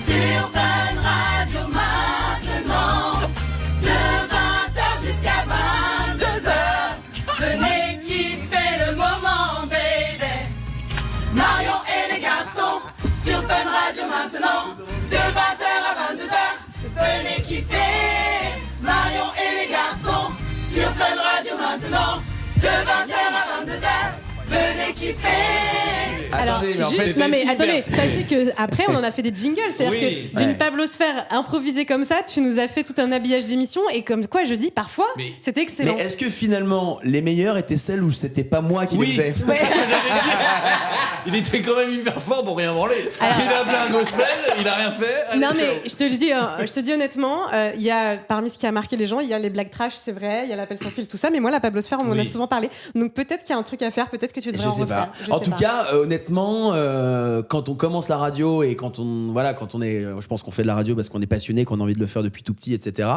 sur Fun Radio maintenant. De 20h jusqu'à 22h. Venez kiffer le moment, baby. Marion et les garçons sur Fun Radio maintenant. De 20h à 22h. Venez kiffer. Marion et les garçons sur Fun Radio maintenant. De 20h à 22h. Venez kiffer. Alors, attendez, sachez que après on en a fait des jingles, c'est-à-dire que d'une Pablosphère improvisée comme ça, tu nous as fait tout un habillage d'émission et comme quoi je dis parfois c'était excellent. Mais est-ce que finalement les meilleures étaient celles où c'était pas moi qui les faisais? C'est ce que j'allais dire. Il était quand même hyper fort pour rien branler. Alors, il a appelé un gospel, il a rien fait. Allez, non mais je te dis honnêtement, il y a parmi ce qui a marqué les gens, il y a les blagues trash, c'est vrai, il y a l'appel sans fil, tout ça, mais moi la Pablosphère on m'en a souvent parlé, donc peut-être qu'il y a un truc à faire, peut-être que tu devrais en refaire. En tout cas, honnêtement, quand on commence la radio et quand on est, je pense qu'on fait de la radio parce qu'on est passionné, qu'on a envie de le faire depuis tout petit, etc.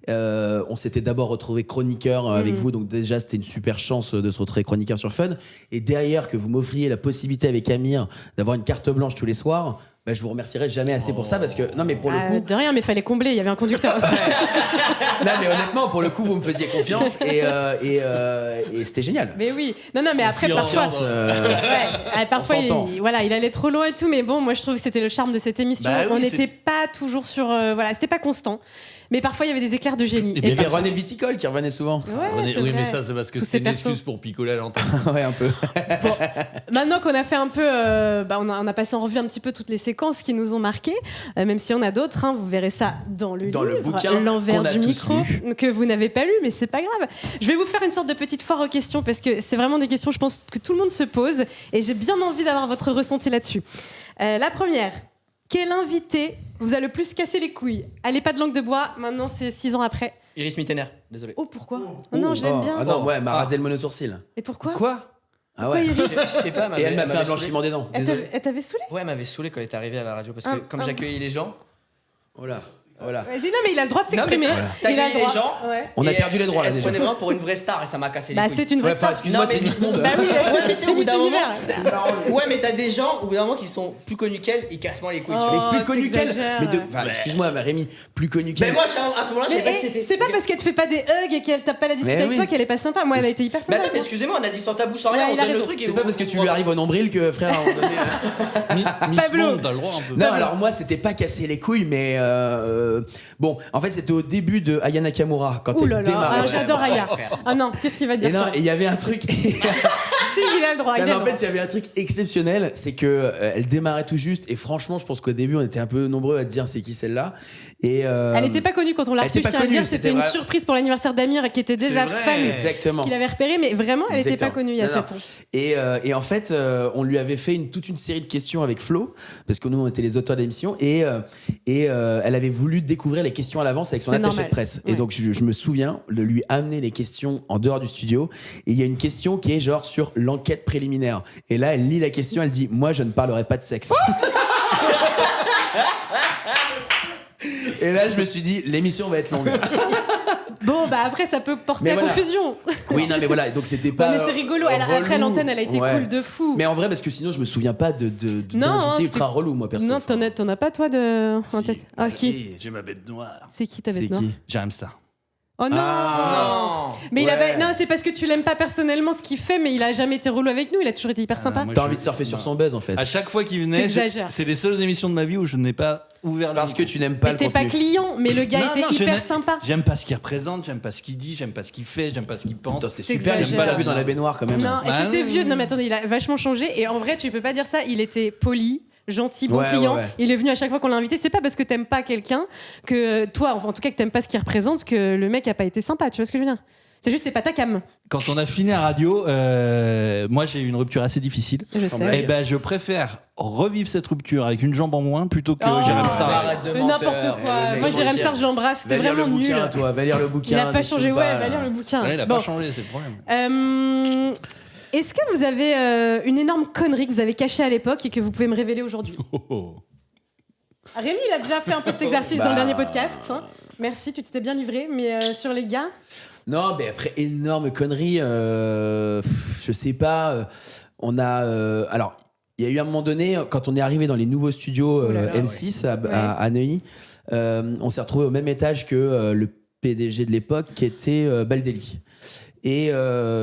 On s'était d'abord retrouvé chroniqueur avec vous, donc déjà c'était une super chance de se retrouver chroniqueur sur Fun. Et derrière que vous m'offriez la possibilité avec Amir d'avoir une carte blanche tous les soirs. Je vous remercierai jamais assez pour ça parce que non mais pour le coup de rien, mais fallait combler, il y avait un conducteur. Non mais honnêtement pour le coup vous me faisiez confiance et c'était génial. Mais oui, non mais après parfois il allait trop loin et tout, mais bon moi je trouve que c'était le charme de cette émission. On n'était pas toujours sur c'était pas constant. Mais parfois il y avait des éclairs de génie. Et il y avait René Viticole qui revenait souvent. Oui, mais ça c'est parce que c'était une excuse pour picoler à l'antenne. Ouais, un peu. Bon, maintenant qu'on a fait un peu, on a passé en revue un petit peu toutes les séquences qui nous ont marquées, même si on a d'autres, vous verrez ça dans le livre, le bouquin l'envers du micro, que vous n'avez pas lu, mais c'est pas grave. Je vais vous faire une sorte de petite foire aux questions parce que c'est vraiment des questions, je pense, que tout le monde se pose et j'ai bien envie d'avoir votre ressenti là-dessus. La première. Quel invité vous a le plus cassé les couilles? Allez, pas de langue de bois, maintenant c'est 6 ans après. Iris Mittener, désolé. Oh, pourquoi? Non, je l'aime bien. Ah non, m'a rasé le monosourcil. Et pourquoi? Quoi? Ah ouais. Je sais pas. Et elle m'a fait un blanchiment des dents. Elle t'avait saoulé? Ouais, elle m'avait saoulé quand elle est arrivée à la radio parce que comme j'accueillais les gens. Voilà. Vas-y, non mais il a le droit de s'exprimer. Il a les gens. On a perdu les droits là déjà. Elle se prenait vraiment pour une vraie star et ça m'a cassé les couilles. C'est une vraie star. Excuse-moi, c'est Miss Monde. Bah oui, mais au bout d'un moment. Ouais, mais t'as des gens au bout d'un moment qui sont plus connus qu'elle, ils cassent moins les couilles. Mais plus connus qu'elle. Mais excuse-moi, Rémi, plus connue qu'elle. Mais moi à ce moment-là, je savais pas que c'était. C'est pas parce qu'elle te fait pas des hugs et qu'elle tape pas la discute avec toi qu'elle est pas sympa. Moi, elle a été hyper sympa. Bah mais excusez-moi, on a dit sans tabou, sans rien. Il a le truc. C'est pas parce que tu lui arrives au nombril que frère. Miss Monde, t'as le droit un peu. Non, alors moi c'était pas casser les couilles, mais bon, en fait c'était au début de Aya Nakamura quand elle démarrait. J'adore Aya. Ah non, qu'est-ce qu'il va dire? Et il y avait un truc. Si, il a le droit. En fait, il y avait un truc exceptionnel, c'est que elle démarrait tout juste, et franchement, je pense qu'au début, on était un peu nombreux à dire c'est qui celle-là. Et elle n'était pas connue quand on l'a reçue, je tiens à dire, c'était une surprise pour l'anniversaire d'Amir qui était déjà fan, qui l'avait repéré, mais vraiment, elle n'était pas connue il y a 7 ans. Et en fait, on lui avait fait toute une série de questions avec Flo, parce que nous, on était les auteurs de l'émission, et elle avait voulu découvrir les questions à l'avance avec son attaché de presse. Ouais. Et donc, je me souviens de lui amener les questions en dehors du studio, et il y a une question qui est genre sur l'enquête préliminaire. Et là, elle lit la question, elle dit « Moi, je ne parlerai pas de sexe ». Et là, je me suis dit, l'émission va être longue. Bon, bah après, ça peut porter à confusion. Oui, non, mais voilà, donc c'était pas. Ouais, mais c'est rigolo. Après, l'antenne, elle a été cool de fou. Mais en vrai, parce que sinon, je me souviens pas d'invité ultra relou, moi, perso. Non, t'en as pas, toi, en tête. Ah, si, j'ai ma bête noire. C'est qui ta bête noire? J'ai Hamstar. Oh non, Mais il avait... Non, c'est parce que tu l'aimes pas personnellement ce qu'il fait, mais il a jamais été relou avec nous, il a toujours été hyper sympa. T'as envie de surfer sur son buzz en fait. À chaque fois qu'il venait, c'est les seules émissions de ma vie où je n'ai pas ouvert le Parce que tu n'aimes pas le contenu. T'es pas client, mais le gars était hyper sympa. J'aime pas ce qu'il représente, j'aime pas ce qu'il dit, j'aime pas ce qu'il fait, j'aime pas ce qu'il pense. C'était super, j'ai pas vu dans la baignoire quand même. Non, et c'était vieux. Non mais attendez, il a vachement changé, et en vrai tu peux pas dire ça, il était poli, gentil, bon client. Ouais. Il est venu à chaque fois qu'on l'a invité. C'est pas parce que t'aimes pas quelqu'un que toi, enfin en tout cas que t'aimes pas ce qu'il représente, que le mec a pas été sympa. Tu vois ce que je veux dire? C'est juste, c'est pas ta cam. Quand on a fini à radio, moi j'ai eu une rupture assez difficile. Je sais. Et ben je préfère revivre cette rupture avec une jambe en moins plutôt que Jérém Star. Arrête de mentir. N'importe quoi. Moi Jérém Star, je l'embrasse. C'était vraiment nul. Va lire le bouquin. Il a pas changé. Ouais, va lire le bouquin. Il a pas changé, c'est le problème. Est-ce que vous avez une énorme connerie que vous avez cachée à l'époque et que vous pouvez me révéler aujourd'hui? Rémi, il a déjà fait un peu cet exercice dans le dernier podcast. Hein. Merci, tu t'étais bien livré. Mais sur les gars? Non, mais après, énorme connerie, je sais pas. On a. Alors, il y a eu un moment donné, quand on est arrivé dans les nouveaux studios M6 à Neuilly, on s'est retrouvé au même étage que le PDG de l'époque, qui était Baldelli. Et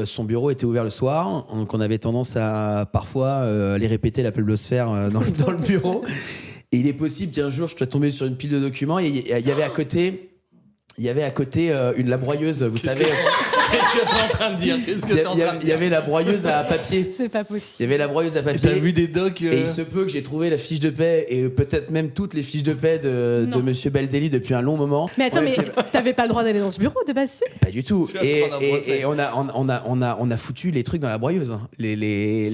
son bureau était ouvert le soir, donc on avait tendance à parfois aller répéter la peulosphère dans le bureau. Et il est possible qu'un jour je sois tombé sur une pile de documents et il y avait à côté la broyeuse, vous savez. Qu'est-ce que t'es en train de dire? Il y avait la broyeuse à papier. C'est pas possible. Il y avait la broyeuse à papier. T'as vu des docs Et il se peut que j'ai trouvé la fiche de paie et peut-être même toutes les fiches de paie de Monsieur Baldelli depuis un long moment. Mais attends, mais t'avais pas le droit d'aller dans ce bureau de base? Pas du tout. Et on a foutu les trucs dans la broyeuse. Les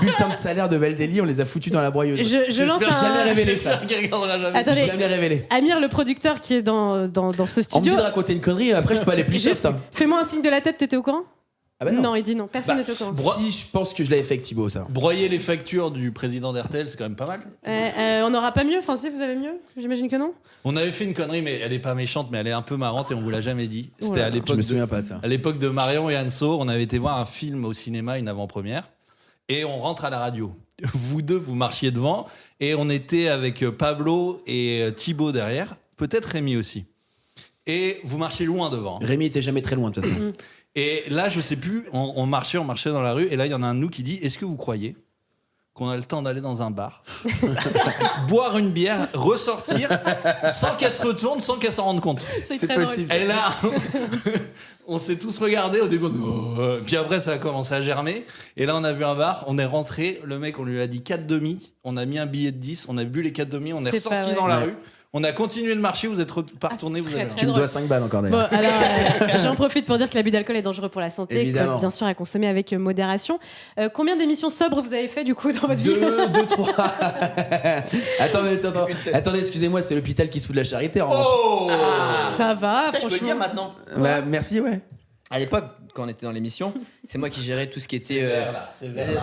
bulletins de salaire de Baldelli, on les a foutus dans la broyeuse. Je lance un... jamais révélé ça. Attendez, jamais révélé. Amir, le producteur qui est dans ce studio. On me dit de raconter une connerie, après je peux aller plus soft. Fais-moi un signe de la tête, t'étais au courant? Ah bah non. Non, il dit non, personne n'était au courant. Si, je pense que je l'avais fait avec Thibaut, ça. Broyer les factures du président d'RTL, c'est quand même pas mal. On n'aura pas mieux? Enfin, si, vous avez mieux? J'imagine que non. On avait fait une connerie, mais elle est pas méchante, mais elle est un peu marrante et on vous l'a jamais dit. C'était à l'époque. Je me souviens pas de ça. À l'époque de Marion et Anso, on avait été voir un film au cinéma, une avant-première, et on rentre à la radio. Vous deux, vous marchiez devant, et on était avec Pablo et Thibaut derrière, peut-être Rémi aussi. Et vous marchez loin devant. Rémi était jamais très loin de toute façon. Et là, je sais plus, on marchait dans la rue, et là, il y en a un de nous qui dit: est-ce que vous croyez qu'on a le temps d'aller dans un bar, boire une bière, ressortir, sans qu'elle se retourne, sans qu'elle s'en rende compte? C'est possible. Et là, on s'est tous regardés au début, puis après, ça a commencé à germer, et là, on a vu un bar, on est rentré, le mec, on lui a dit 4 demi, on a mis un billet de 10, on a bu les 4 demi, on est ressorti dans la rue. On a continué de marcher, vous êtes pas retourné, vous avez... Tu me dois 5 balles encore d'ailleurs. Bon, alors, j'en profite pour dire que l'abus d'alcool est dangereux pour la santé, évidemment. Que bien sûr à consommer avec modération. Combien d'émissions sobres vous avez fait du coup dans votre vie? 2, 3. Attendez, excusez-moi, c'est l'hôpital qui se fout de la charité en revanche. Ça va, Ça, franchement. je peux le dire maintenant. Bah, merci, ouais. À l'époque, quand on était dans l'émission, c'est moi qui gérais tout ce qui était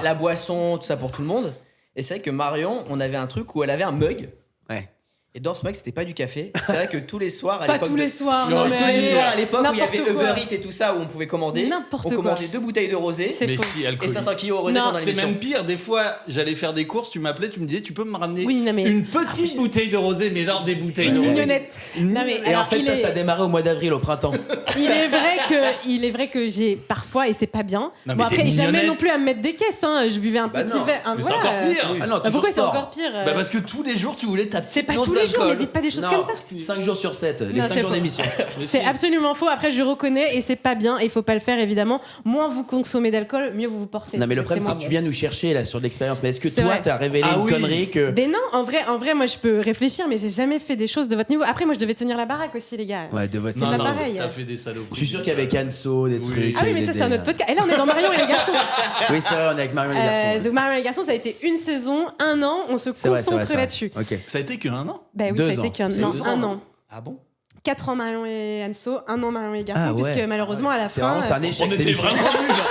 la boisson, tout ça pour tout le monde. Et c'est vrai que Marion, on avait un truc où elle avait un mug. Ouais. Et dans ce mug, c'était pas du café. C'est vrai que tous les soirs, à Pas l'époque. tous les soirs, Non, non, tous les mais- soirs, à l'époque où il y avait N'importe quoi. Uber Eats et tout ça, où on pouvait commander. N'importe on quoi. commandait 2 bouteilles de rosé. C'est Mais faux. si, Et alcoolique. 500 kilos rosé Non, pendant C'est l'émission. même pire, des fois j'allais faire des courses, tu m'appelais, tu me disais tu peux me ramener Oui, non, mais- une petite bouteille de rosé, mais genre des bouteilles de Une rosé. mignonnette. Non, mais Et alors, en fait, ça a démarré au mois d'avril, au printemps. Il est vrai que j'ai parfois, et c'est pas bien. Non, mais Bon, t'es après, jamais mignonnette. non plus à me mettre des caisses. Hein. Je buvais un petit non. verre. Mais c'est encore pire. Ah non, Pourquoi toujours c'est sport. encore pire Bah parce que tous les jours tu voulais ta C'est petite pas dose tous les jours, mais d'alcool. dites pas des choses Non, comme ça. 5 jours sur 7, les Non, 5 c'est jours faux. d'émission. C'est absolument faux. Après, je reconnais et c'est pas bien. Et il faut pas le faire, évidemment. Moins vous consommez d'alcool, mieux vous vous portez. Non, mais le problème, c'est moi. que tu viens nous chercher là sur de l'expérience. Mais est-ce que C'est toi, vrai. t'as révélé Ah une oui. connerie que. Mais non, en vrai, moi, je peux réfléchir, mais j'ai jamais fait des choses de votre niveau. Après, moi, je devais tenir la baraque aussi, les gars. Ouais, de votre C'est Non, pas non, pareil. t'as fait des saloperies. Je suis sûr qu'avec Anso, des trucs. Ah oui, mais ça, c'est un autre podcast. Et là, on est dans Marion et les garçons. Oui, c'est vrai, on est avec Marion et les garçons. Donc, Marion et les garçons, ça a été une saison, 1 an. On se C'est vrai, c'est vrai, concentre c'est vrai. là-dessus. Ok. Ça a été que 1 an. Bah oui, 2 ça a été ans. qu'un C'est 2 un ans. an. Ah bon? 4 ans Marion et Anso, 1 an Marion et les garçons, Ah ouais. puisque malheureusement, à la C'est fin. vraiment, c'était un échec. On cette était émission. vraiment nuls.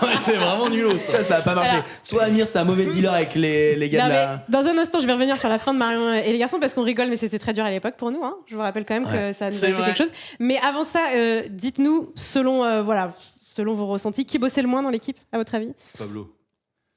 On était vraiment nuls ça. Ça a pas marché. Alors- Soit Amir, c'était un mauvais dealer avec les gars Non, de mais la. dans un instant, je vais revenir sur la fin de Marion et les garçons parce qu'on rigole, mais c'était très dur à l'époque pour nous. Hein. Je vous rappelle quand même que ça nous a C'est fait vrai. quelque chose. Mais avant ça, dites-nous, selon vos ressentis, qui bossait le moins dans l'équipe, à votre avis? Pablo.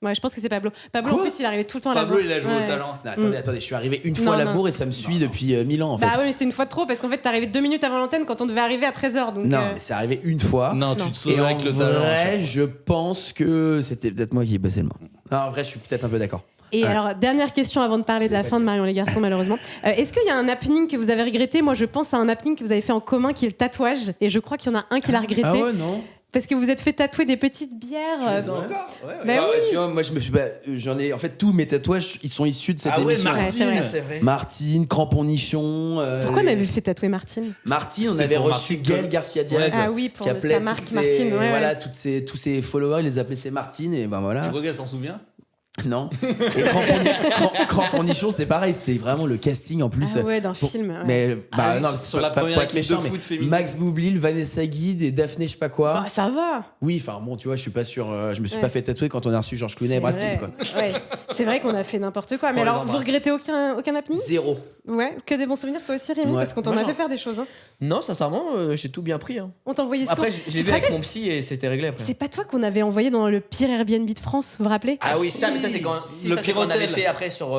Ouais, je pense que c'est Pablo. Pablo, en plus, il arrivait tout le temps à la bourre. Pablo, il a joué au talent. Non, attendez, je suis arrivé une fois à la bourre et ça me suit depuis 1000 ans en fait. Bah oui, mais c'est une fois de trop parce qu'en fait, t'es arrivé 2 minutes avant l'antenne quand on devait arriver à 13h. Donc non, mais c'est arrivé une fois. Non, tu te sauves et avec le talent. En vrai, je pense que c'était peut-être moi qui ai passé le mot. Non, en vrai, je suis peut-être un peu d'accord. Et alors, dernière question avant de parler de la fin de Marion les garçons, malheureusement. Est-ce qu'il y a un happening que vous avez regretté ? Moi, je pense à un happening que vous avez fait en commun qui est le tatouage. Et je crois qu'il y en a un qui l'a regretté. Ah ouais, non. Parce que vous êtes fait tatouer des petites bières. Encore moi, je me suis. J'en ai. En fait, tous mes tatouages, ils sont issus de cette émission. Martine, c'est vrai. Martine, Crampon Nichon. Pourquoi on avait fait tatouer Martine ? Martine, on avait reçu Gaël Garcia Diaz. Ah oui, pour sa marque Martine. Voilà, tous ses followers, ils les appelaient ses Martine et ben voilà. Tu crois qu'elle s'en souvient ? Non. Et Crampon Nichon, c'était pareil, c'était vraiment le casting en plus. Ah ouais, d'un film. Ouais. Mais non, sur la première équipe de foot féminine. Max Boublil, Vanessa Guide et Daphné, je sais pas quoi. Bah, ça va. Oui, enfin bon, tu vois, je suis pas sûr. Je me suis pas fait tatouer quand on a reçu Georges Clooney et Brad Pitt, quoi. Ouais, c'est vrai qu'on a fait n'importe quoi. Mais alors, vous regrettez aucun happening ? Zéro. Ouais, que des bons souvenirs, toi aussi, Rémi, parce qu'on t'en a fait faire des choses. Hein. Non, sincèrement, j'ai tout bien pris. Hein. On t'a envoyé Après, je l'ai vu avec mon psy et c'était réglé après. C'est pas toi qu'on avait envoyé dans le pire Airbnb de France, vous vous rappelez ? Ah oui, ça, mais ça c'est quand le pire on avait fait après sur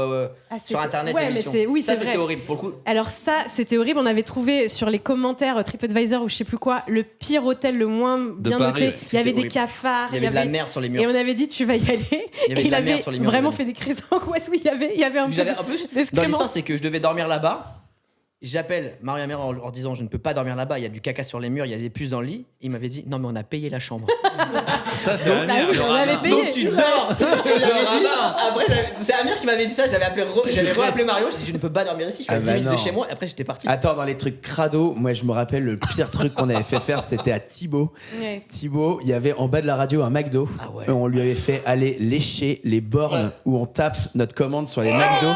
internet l'émission. Oui, ça c'est c'était horrible pour le coup. Alors ça, c'était horrible. On avait trouvé sur les commentaires TripAdvisor ou je sais plus quoi le pire hôtel le moins bien noté. Il y avait des cafards, il y avait de la merde sur les murs. Et on avait dit tu vas y aller. Il y avait vraiment fait des crises d'angoisse. Oui, il y avait un peu. En plus, dans l'histoire, c'est que je devais dormir là-bas. J'appelle Maria Mère en leur disant je ne peux pas dormir là-bas, il y a du caca sur les murs, il y a des puces dans le lit. Il m'avait dit non mais on a payé la chambre. Ça c'est Amir. Oui, on avait payé. Donc tu dors. Après c'est Amir qui m'avait dit ça, j'avais appelé Mario, je dis je ne peux pas dormir ici, je suis à 10 minutes de chez moi. Après j'étais parti. Attends, dans les trucs crado, moi je me rappelle le pire truc qu'on avait fait faire, c'était à Thibaut. Ouais. Thibaut, il y avait en bas de la radio un McDo. Ah ouais. Et on lui avait fait aller lécher les bornes où on tape notre commande sur les McDo.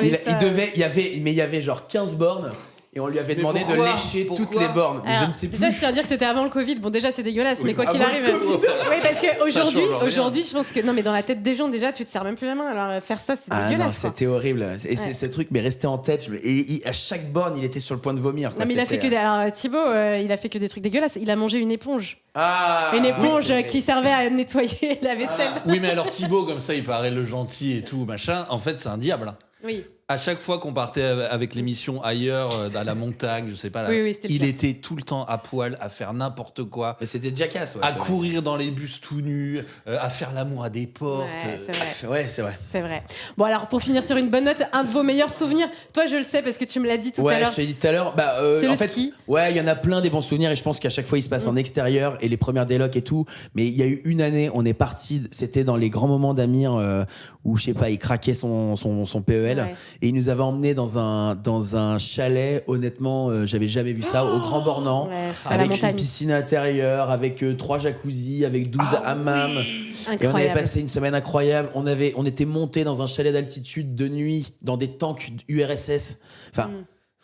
Il y avait genre 15 bornes. Et on lui avait demandé de lécher toutes les bornes. Mais je ne sais plus. Déjà, je tiens à dire que c'était avant le Covid. Bon, déjà, c'est dégueulasse, mais quoi qu'il arrive. Oui, parce qu'aujourd'hui, je pense que. Non, mais dans la tête des gens, déjà, tu te serres même plus la main. Alors, faire ça, c'est dégueulasse. Non, c'était horrible. Et c'est le truc, mais resté en tête. Et à chaque borne, il était sur le point de vomir. Quoi. Non, mais il a fait que Alors, Thibaut, il a fait que des trucs dégueulasses. Il a mangé une éponge. Une éponge qui servait à nettoyer la vaisselle. Oui, mais alors, Thibaut, comme ça, il paraît le gentil et tout, machin. En fait, c'est un diable. Oui. À chaque fois qu'on partait avec l'émission ailleurs, à la montagne, je sais pas, là, il était tout le temps à poil, à faire n'importe quoi. Mais c'était Jackass, à courir dans les bus tout nus, à faire l'amour à des portes. C'est vrai. C'est vrai. Bon, alors pour finir sur une bonne note, un de vos meilleurs souvenirs, toi je le sais parce que tu me l'as dit tout à l'heure. Ouais, je te l'ai dit tout à l'heure. C'est en le fait, ski. Ouais, il y en a plein des bons souvenirs et je pense qu'à chaque fois il se passe en extérieur et les premières délocs et tout. Mais il y a eu une année, on est parti, c'était dans les grands moments d'Amir où je sais pas, il craquait son PEL et il nous avait emmené dans un chalet. Honnêtement, j'avais jamais vu ça au Grand Bornand, avec une piscine intérieure, avec 3 jacuzzis, avec 12 hammams. Et on avait passé une semaine incroyable. On était monté dans un chalet d'altitude de nuit, dans des tanks URSS. Enfin.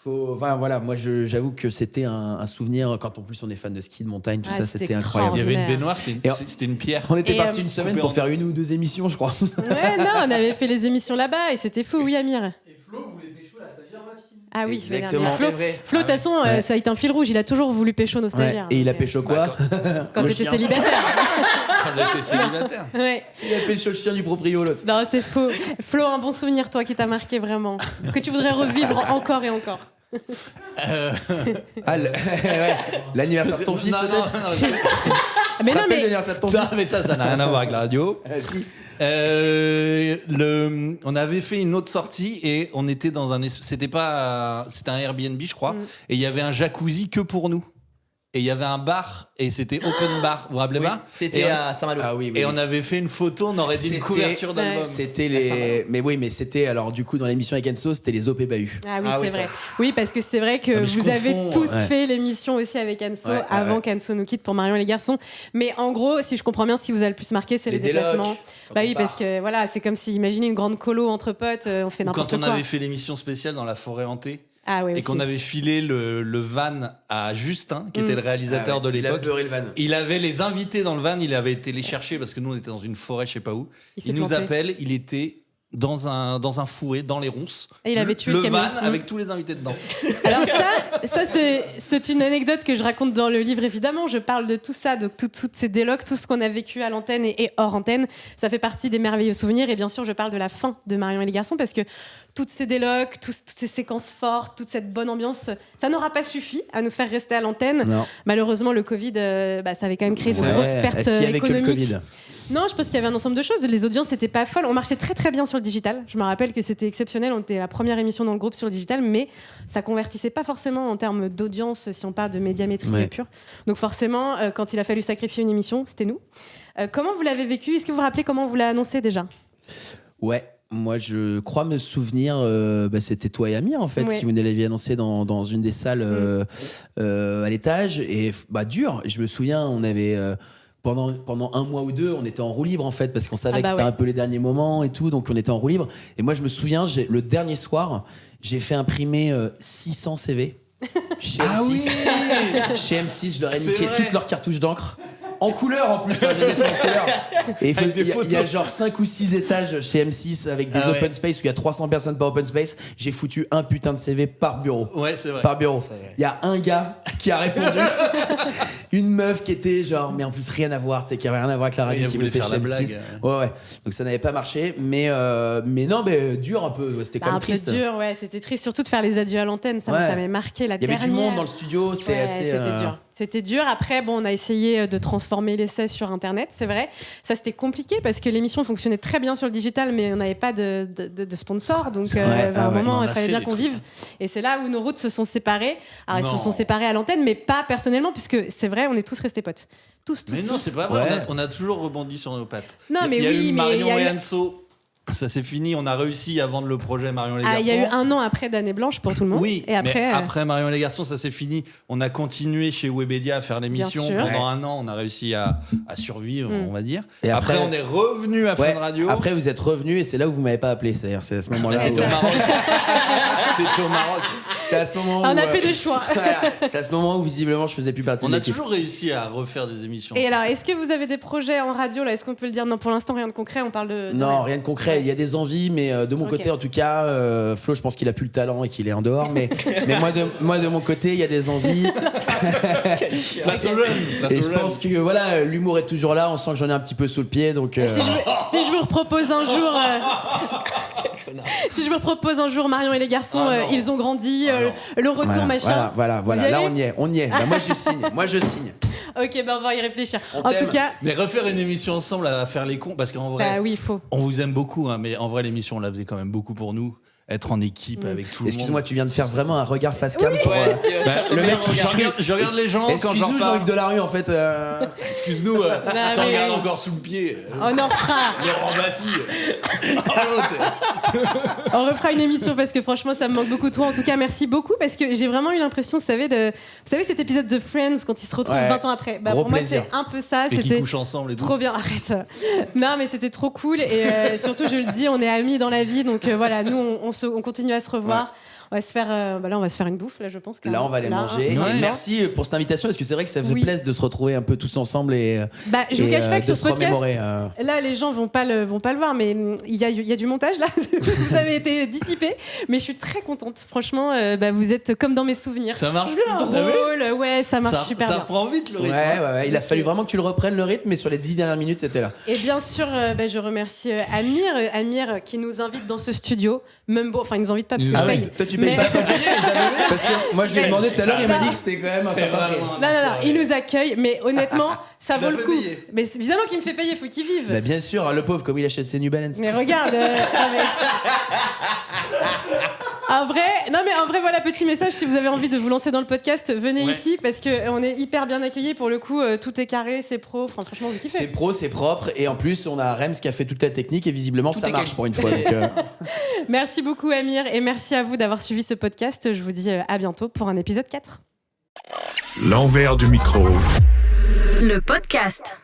Voilà, moi j'avoue que c'était un souvenir quand en plus on est fan de ski de montagne, tout ça, c'était incroyable. Il y avait une baignoire, c'était une pierre. On était parti une semaine pour faire 1 ou 2 émissions, je crois. Ouais, non, on avait fait les émissions là-bas et c'était fou, oui, Amir. Et Flo voulait pécho la stagiaire Maxime. Ah oui, exactement. Flo, de toute façon, ça a été un fil rouge, il a toujours voulu pécho nos stagiaires. Et il a pécho quoi quand t'étais célibataire. Quand t'étais célibataire. Ouais. Il a pécho le chien du proprio, l'autre. Non, c'est faux. Flo, un bon souvenir, toi, qui t'a marqué vraiment, que tu voudrais revivre encore et encore. L'anniversaire de ton fils, peut-être. Mais non, mais l'anniversaire de ton fils. Mais ça n'a rien à voir avec la radio. Si. On avait fait une autre sortie et on était dans c'était un Airbnb, je crois, et il y avait un jacuzzi que pour nous. Et il y avait un bar et c'était open bar, vous vous rappelez pas? C'était à Saint-Malo. Ah oui. Et on avait fait une photo, on aurait dit une couverture d'album. C'était mais c'était alors du coup dans l'émission avec Enzo, c'était les OP Bahut. Ah oui, c'est vrai. Oui, parce que c'est vrai que vous avez tous fait l'émission aussi avec Enzo avant qu'Enzo nous quitte pour Marion et les garçons. Mais en gros, si je comprends bien, ce qui vous a le plus marqué, c'est les déplacements. Bah oui, parce que voilà, c'est comme si imaginez une grande colo entre potes, on fait n'importe quoi. Quand on avait fait l'émission spéciale dans la forêt hantée. Et qu'on avait filé le van à Justin, qui était le réalisateur de l'époque. Il a beurré le van. Il avait les invités dans le van, il avait été les chercher parce que nous on était dans une forêt, je sais pas où. Il nous appelle, il était dans un fourré, dans les ronces. Et il avait tué le Camille. van avec tous les invités dedans. Alors ça c'est une anecdote que je raconte dans le livre, évidemment. Je parle de tout ça, de toutes ces délocs, tout ce qu'on a vécu à l'antenne et hors antenne. Ça fait partie des merveilleux souvenirs. Et bien sûr, je parle de la fin de Marion et les garçons, parce que toutes ces délocs, toutes ces séquences fortes, toute cette bonne ambiance, ça n'aura pas suffi à nous faire rester à l'antenne. Non. Malheureusement, le Covid, ça avait quand même créé de grosses pertes Est-ce qu'il y avait économiques. que le Covid ? Non, je pense qu'il y avait un ensemble de choses. Les audiences n'étaient pas folles. On marchait très très bien sur le digital. Je me rappelle que c'était exceptionnel. On était la première émission dans le groupe sur le digital, mais ça convertissait pas forcément en termes d'audience si on parle de médiamétrie pure. Donc forcément, quand il a fallu sacrifier une émission, c'était nous. Comment vous l'avez vécu ? Est-ce que vous vous rappelez comment on vous l'a annoncé déjà ? Ouais. Moi, je crois me souvenir, c'était toi et Amir, en fait, qui vous l'aviez annoncé dans une des salles à l'étage. Et dur. Je me souviens, on avait... Pendant un mois ou deux, on était en roue libre en fait, parce qu'on savait que c'était un peu les derniers moments et tout, donc on était en roue libre. Et moi, je me souviens, le dernier soir, j'ai fait imprimer 600 CV chez M6. Chez M6, je leur ai niqué toutes leurs cartouches d'encre. En couleur en plus, je les ai fait en couleur. Et il y a genre 5 ou 6 étages chez M6 avec des open space où il y a 300 personnes par open space. J'ai foutu un putain de CV par bureau. Ouais, c'est vrai. Par bureau. Il y a un gars qui a répondu. Une meuf qui était genre, mais en plus rien à voir, tu sais, qui avait rien à voir avec la radio, qui voulait faire la blague. Ouais. Donc ça n'avait pas marché, mais non, dur un peu. C'était quand même triste. Un peu dur, ouais. C'était triste, surtout de faire les adieux à l'antenne. Ça m'avait marqué la dernière. Il y avait du monde dans le studio, c'était assez. C'était dur. C'était dur. Après, on a essayé de transformer l'essai sur Internet, c'est vrai. Ça, c'était compliqué parce que l'émission fonctionnait très bien sur le digital, mais on n'avait pas de sponsor. Donc, à un moment, il fallait bien qu'on vive. Et c'est là où nos routes se sont séparées. Alors, elles se sont séparées à l'antenne, mais pas personnellement, puisque c'est vrai, on est tous restés potes. Tous. Mais non, c'est pas vrai. On a toujours rebondi sur nos pattes. Non, mais il y a eu Marion et Anso. Ça c'est fini, on a réussi à vendre le projet Marion et les garçons. Il y a eu un an après d'année blanche pour tout le monde. Oui, et après, mais après Marion et les garçons, ça c'est fini. On a continué chez Webedia à faire l'émission. Pendant un an, on a réussi à survivre, on va dire. Et après, on est revenu à Fun Radio. Après, vous êtes revenu et c'est là où vous m'avez pas appelé. C'est-à-dire, c'est à ce moment-là. C'était au Maroc. C'était au Maroc. C'est à ce moment où. On a fait des choix. C'est à ce moment où visiblement je faisais plus partie de l'équipe. On a toujours réussi à refaire des émissions. Et alors, est-ce que vous avez des projets en radio là ? Est-ce qu'on peut le dire ? Non, pour l'instant, rien de concret. On parle de. Non, rien de concret. Il y a des envies, mais de mon côté, en tout cas, Flo, je pense qu'il a plus le talent et qu'il est en dehors. Mais moi, de mon côté, il y a des envies. Place aux jeunes. Et je pense que voilà, l'humour est toujours là. On sent que j'en ai un petit peu sous le pied, donc. Si je vous repropose un jour. Si je vous propose un jour Marion et les garçons, ils ont grandi, le retour machin. Voilà. Là, on y est. Bah, moi, je signe. Ok, on va y réfléchir. En tout cas. Mais refaire une émission ensemble à faire les cons, parce qu'en vrai, oui, il faut. On vous aime beaucoup, hein, mais en vrai, l'émission, on la faisait quand même beaucoup pour nous. Être en équipe avec tout le monde. Excuse-moi, tu viens de faire vraiment un regard face cam pour le mec. Je regarde les gens. Excuse-nous, Jean-Luc Delarue, en fait. Excuse-nous, tu regardes encore sous le pied. On en fera. Ma fille. On refera une émission parce que franchement, ça me manque beaucoup trop. En tout cas, merci beaucoup parce que j'ai vraiment eu l'impression, vous savez, cet épisode de Friends quand ils se retrouvent 20 ans après. Pour moi, c'est un peu ça. Et qu'ils couchent ensemble et tout. Trop bien. Arrête. Non, mais c'était trop cool et surtout, je le dis, on est amis dans la vie, donc voilà, nous, on continue à se revoir. On va se faire, on va se faire une bouffe là, je pense. Là, on va aller manger. Merci pour cette invitation, parce que c'est vrai que ça faisait plaisir de se retrouver un peu tous ensemble et. Je vous cache pas que sur ce podcast, là, les gens vont pas le voir, mais il y a du montage là. Vous avez été dissipés, mais je suis très contente. Franchement, vous êtes comme dans mes souvenirs. Ça marche bien. Drôle, ouais, ça marche super bien. Ça reprend vite le rythme. Ouais. Il a fallu vraiment que tu le reprennes le rythme, mais sur les 10 dernières minutes, c'était là. Et bien sûr, je remercie Amir qui nous invite dans ce studio. Même il nous invite pas parce que je paye. Toi, tu payes pas ton billet, parce que moi je lui ai demandé tout à l'heure, il m'a dit que c'était quand même un certain prix. Non, il nous accueille, mais honnêtement, ça vaut le coup. Mais c'est évidemment qu'il me fait payer, il faut qu'il vive. Bah bien sûr, le pauvre, comme il achète ses New Balance. Mais regarde. En vrai, voilà, petit message, si vous avez envie de vous lancer dans le podcast, venez ici parce qu'on est hyper bien accueillis. Pour le coup, tout est carré, c'est pro. Enfin, franchement, vous kiffez. C'est pro, c'est propre. Et en plus, on a Rems qui a fait toute la technique et visiblement, ça marche pour une fois. Donc, Merci beaucoup, Amir. Et merci à vous d'avoir suivi ce podcast. Je vous dis à bientôt pour un épisode 4. L'envers du micro. Le podcast.